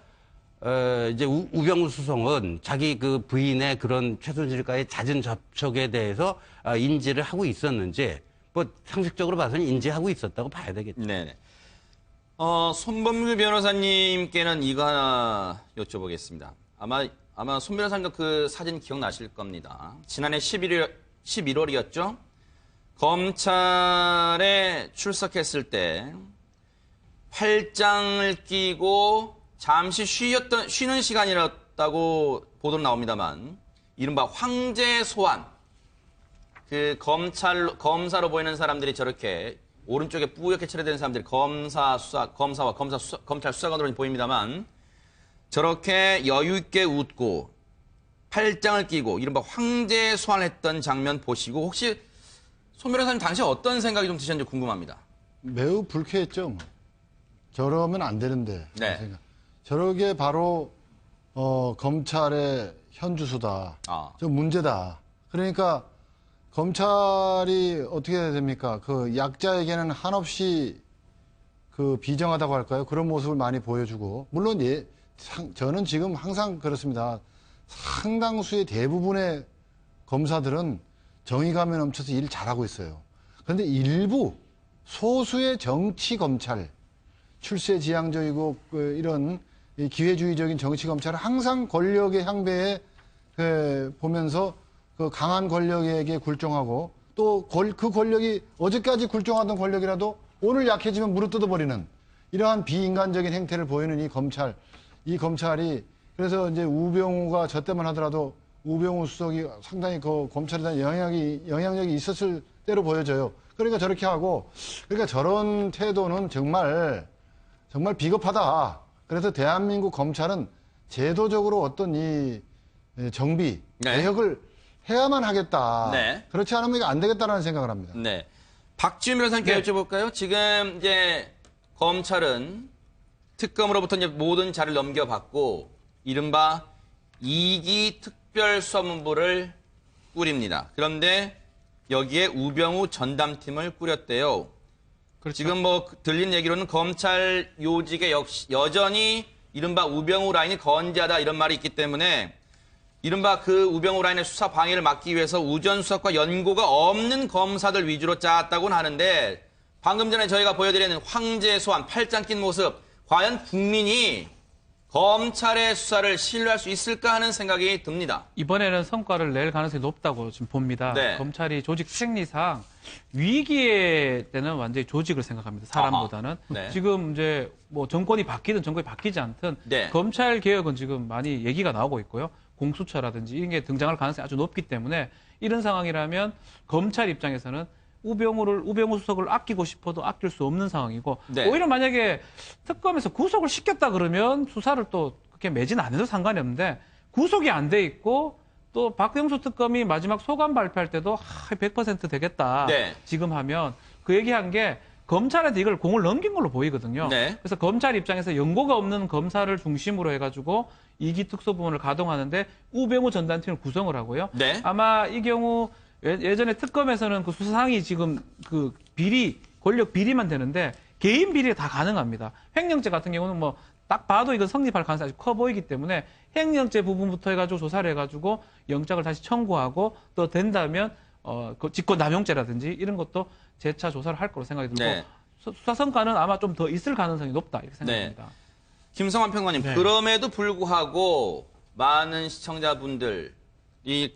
이제 우병우 수석은 자기 그 부인의 그런 최순실과의 잦은 접촉에 대해서 인지를 하고 있었는지 상식적으로 봐서는 인지하고 있었다고 봐야 되겠죠. 네. 손범규 변호사님께는 이거 하나 여쭤보겠습니다. 아마 손 변호사님도 그 사진 기억나실 겁니다. 지난해 11월이었죠? 검찰에 출석했을 때 팔짱을 끼고 잠시 쉬는 시간이었다고 보도로 나옵니다만 이른바 황제 소환. 그 검사로 보이는 사람들이 저렇게 오른쪽에 뿌옇게 칠해된 사람들이 검찰 수사관으로 보입니다만 저렇게 여유 있게 웃고 팔짱을 끼고 이른바 황제 소환을 했던 장면 보시고 혹시 손 변호사님 당시 어떤 생각이 좀 드셨는지 궁금합니다. 매우 불쾌했죠. 뭐. 저러면 안 되는데. 네. 저러게 바로 검찰의 현주소다. 저 문제다. 그러니까 검찰이 어떻게 해야 됩니까? 그 약자에게는 한없이 그 비정하다고 할까요? 그런 모습을 많이 보여주고 물론 저는 지금 항상 그렇습니다. 상당수의 대부분의 검사들은 정의감에 넘쳐서 일을 잘하고 있어요. 그런데 일부 소수의 정치 검찰, 출세지향적이고 이런 기회주의적인 정치 검찰은 항상 권력의 향배에 보면서 그 강한 권력에게 굴종하고 또 그 권력이 어제까지 굴종하던 권력이라도 오늘 약해지면 무릎 뜯어버리는 이러한 비인간적인 행태를 보이는 이 검찰이 그래서 이제 우병우가 저 때만 하더라도 우병우 수석이 상당히 그 검찰에 대한 영향력이 있었을 때로 보여져요. 그러니까 저렇게 하고 그러니까 저런 태도는 정말 비겁하다. 그래서 대한민국 검찰은 제도적으로 어떤 이 정비, 개혁을 해야만 하겠다. 네. 그렇지 않으면 이거 안 되겠다라는 생각을 합니다. 네. 박지훈 변호사님께 여쭤볼까요? 지금 이제 검찰은 특검으로부터 이제 모든 자를 넘겨받고 이른바 2기 특별수사본부를 꾸립니다. 그런데 여기에 우병우 전담팀을 꾸렸대요. 그렇죠. 지금 뭐 들린 얘기로는 검찰 요직에 여전히 이른바 우병우 라인이 건재하다 이런 말이 있기 때문에 이른바 그 우병우 라인의 수사 방해를 막기 위해서 우전 수석과 연고가 없는 검사들 위주로 짰다고는 하는데 방금 전에 저희가 보여드리는 황제 소환, 팔짱 낀 모습 과연 국민이 검찰의 수사를 신뢰할 수 있을까 하는 생각이 듭니다. 이번에는 성과를 낼 가능성이 높다고 지금 봅니다. 네. 검찰이 조직 생리상 위기에 때는 완전히 조직을 생각합니다. 사람보다는. 네. 지금 이제 뭐 정권이 바뀌든 정권이 바뀌지 않든 네. 검찰 개혁은 지금 많이 얘기가 나오고 있고요. 공수처라든지 이런 게 등장할 가능성이 아주 높기 때문에 이런 상황이라면 검찰 입장에서는 우병우 수석을 아끼고 싶어도 아낄 수 없는 상황이고 네. 오히려 만약에 특검에서 구속을 시켰다 그러면 수사를 또 그렇게 매진 안 해도 상관이 없는데 구속이 안 돼 있고 또 박영수 특검이 마지막 소감 발표할 때도 100% 되겠다. 네. 지금 하면 그 얘기한 게 검찰한테 이걸 공을 넘긴 걸로 보이거든요. 네. 그래서 검찰 입장에서 연고가 없는 검사를 중심으로 해가지고 2기 특수부문을 가동하는데 우병우 전담팀을 구성을 하고요. 네. 아마 이 경우 예전에 특검에서는 그 수사상이 지금 그 비리, 권력 비리만 되는데 개인 비리가 다 가능합니다. 횡령죄 같은 경우는 뭐 딱 봐도 이건 성립할 가능성이 아주 커 보이기 때문에 횡령죄 부분부터 해가지고 조사를 해가지고 영장을 다시 청구하고 또 된다면 그 직권남용죄라든지 이런 것도 재차 조사를 할 거로 생각이 들고 네. 수사 성과는 아마 좀 더 있을 가능성이 높다 이렇게 생각합니다. 네. 김성환 평론가님, 네. 그럼에도 불구하고 많은 시청자분들이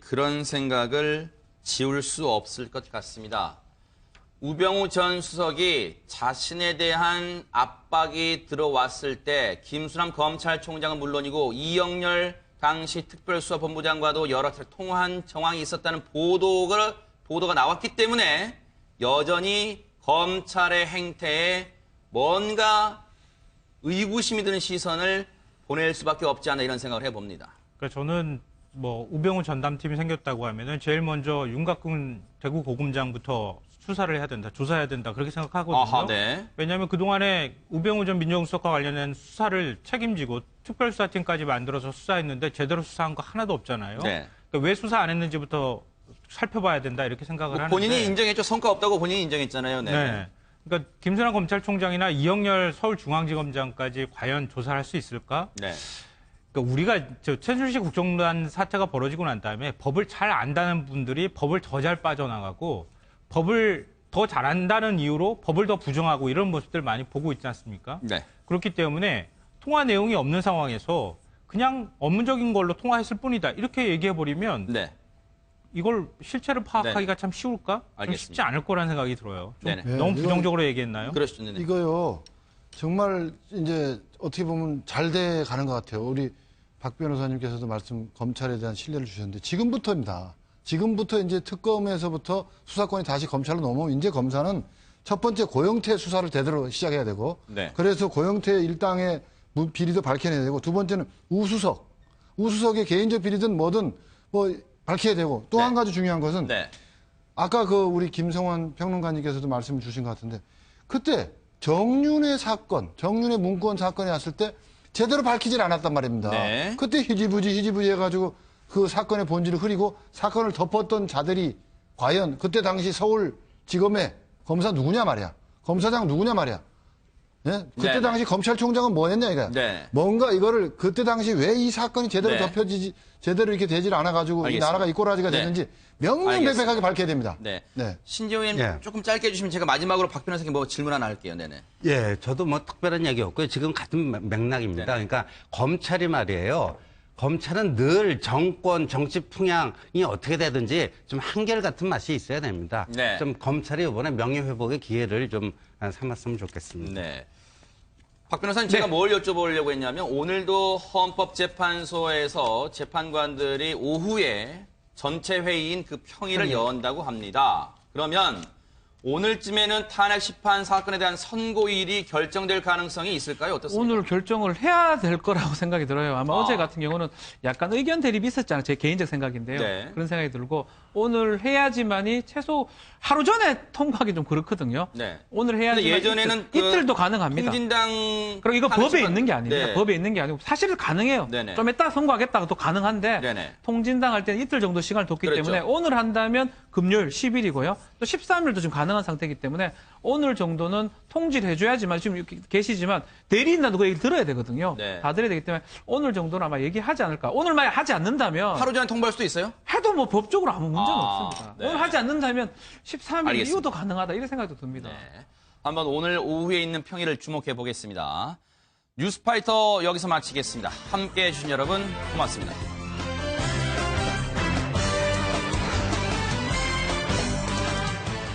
그런 생각을 지울 수 없을 것 같습니다. 우병우 전 수석이 자신에 대한 압박이 들어왔을 때 김수남 검찰총장은 물론이고 이영렬 당시 특별수사본부장과도 여러 차례 통화한 정황이 있었다는 보도가 나왔기 때문에 여전히 검찰의 행태에 뭔가 의구심이 드는 시선을 보낼 수밖에 없지 않나 이런 생각을 해봅니다. 그러니까 저는 뭐 우병우 전담팀이 생겼다고 하면은 제일 먼저 윤곽근 대구 고검장부터 수사를 해야 된다, 조사해야 된다 그렇게 생각하거든요. 아하, 네. 왜냐하면 그동안에 우병우 전 민정수석과 관련된 수사를 책임지고 특별수사팀까지 만들어서 수사했는데 제대로 수사한 거 하나도 없잖아요. 네. 그러니까 왜 수사 안 했는지부터 살펴봐야 된다 이렇게 생각을 하는데 본인이 인정했죠. 성과 없다고 본인이 인정했잖아요. 네. 네. 그러니까 김순환 검찰총장이나 이영렬 서울중앙지검장까지 과연 조사를 할 수 있을까? 네. 그러니까 우리가 최순실 국정농단 사태가 벌어지고 난 다음에 법을 잘 안다는 분들이 법을 더 잘 빠져나가고 법을 더 잘한다는 이유로 법을 더 부정하고 이런 모습들 많이 보고 있지 않습니까? 네. 그렇기 때문에 통화 내용이 없는 상황에서 그냥 업무적인 걸로 통화했을 뿐이다 이렇게 얘기해버리면 네. 이걸 실체를 파악하기가 참 쉬울까? 좀 알겠습니다. 쉽지 않을 거라는 생각이 들어요. 좀 네네. 너무 네, 부정적으로 얘기했나요? 그렇죠. 네네. 이거요, 정말 이제 어떻게 보면 잘 돼 가는 것 같아요. 우리 박 변호사님께서도 검찰에 대한 신뢰를 주셨는데 지금부터입니다. 지금부터 이제 특검에서부터 수사권이 다시 검찰로 넘어오면 이제 검사는 첫 번째 고영태 수사를 제대로 시작해야 되고 네. 그래서 고영태 일당의 비리도 밝혀내야 되고 두 번째는 우수석의 개인적 비리든 뭐든 뭐 밝혀야 되고 또 한 가지 중요한 것은 네. 아까 우리 김성환 평론가님께서도 말씀을 주신 것 같은데 그때 정윤의 사건, 정윤의 문건 사건이 왔을 때 제대로 밝히질 않았단 말입니다. 네. 그때 히지부지 해가지고 그 사건의 본질을 흐리고 사건을 덮었던 자들이 과연 그때 당시 서울지검의 검사 누구냐 말이야. 검사장 누구냐 말이야. 예? 그때 네. 당시 검찰총장은 뭐 했냐 이거야. 네. 뭔가 이거를 그때 당시 왜 이 사건이 제대로 네. 덮여지지 제대로 이렇게 되질 않아가지고 알겠습니다. 이 나라가 이 꼬라지가 네. 되는지 명명백백하게 밝혀야 됩니다. 네. 네. 신재호 의원님 예. 조금 짧게 해주시면 제가 마지막으로 박 변호사님 뭐 질문 하나 할게요. 네네. 예, 저도 뭐 특별한 얘기 없고요. 지금 같은 맥락입니다. 그러니까 검찰이 말이에요. 검찰은 늘 정권, 정치 풍향이 어떻게 되든지 좀 한결같은 맛이 있어야 됩니다. 네. 좀 검찰이 이번에 명예회복의 기회를 좀 삼았으면 좋겠습니다. 네. 박 변호사님, 제가 뭘 여쭤보려고 했냐면, 오늘도 헌법재판소에서 재판관들이 오후에 전체 회의인 그 평의를 연다고 합니다. 그러면 오늘쯤에는 탄핵 심판 사건에 대한 선고일이 결정될 가능성이 있을까요? 어떻습니까? 오늘 결정을 해야 될 거라고 생각이 들어요. 아마 어제 같은 경우는 약간 의견 대립이 있었잖아요. 제 개인적 생각인데요. 네. 그런 생각이 들고 오늘 해야지만이 최소 하루 전에 통과하기 좀 그렇거든요. 네. 오늘 해야지만 근데 예전에는 이틀도 가능합니다. 통진당 그리고 이거 탄핵 법에 심판- 있는 게 아닙니다. 네. 법에 있는 게 아니고 사실은 가능해요. 네네. 좀 이따 선고하겠다가 또 가능한데 네네. 통진당 할 때는 이틀 정도 시간을 뒀기 그렇죠. 때문에 오늘 한다면 금요일 10일이고요. 또 13일도 지금 가능한 상태이기 때문에 오늘 정도는 통지를 해줘야지만 지금 이렇게 계시지만 대리인단도 그 얘기를 들어야 되거든요. 네. 다 들어야 되기 때문에 오늘 정도는 아마 얘기하지 않을까. 오늘 만약 하지 않는다면 하루 전에 통보할 수도 있어요? 해도 뭐 법적으로 아무 문제는 없습니다. 네. 오늘 하지 않는다면 13일 알겠습니다. 이후도 가능하다 이런 생각도 듭니다. 네. 한번 오늘 오후에 있는 평의를 주목해 보겠습니다. 뉴스파이터 여기서 마치겠습니다. 함께해 주신 여러분 고맙습니다.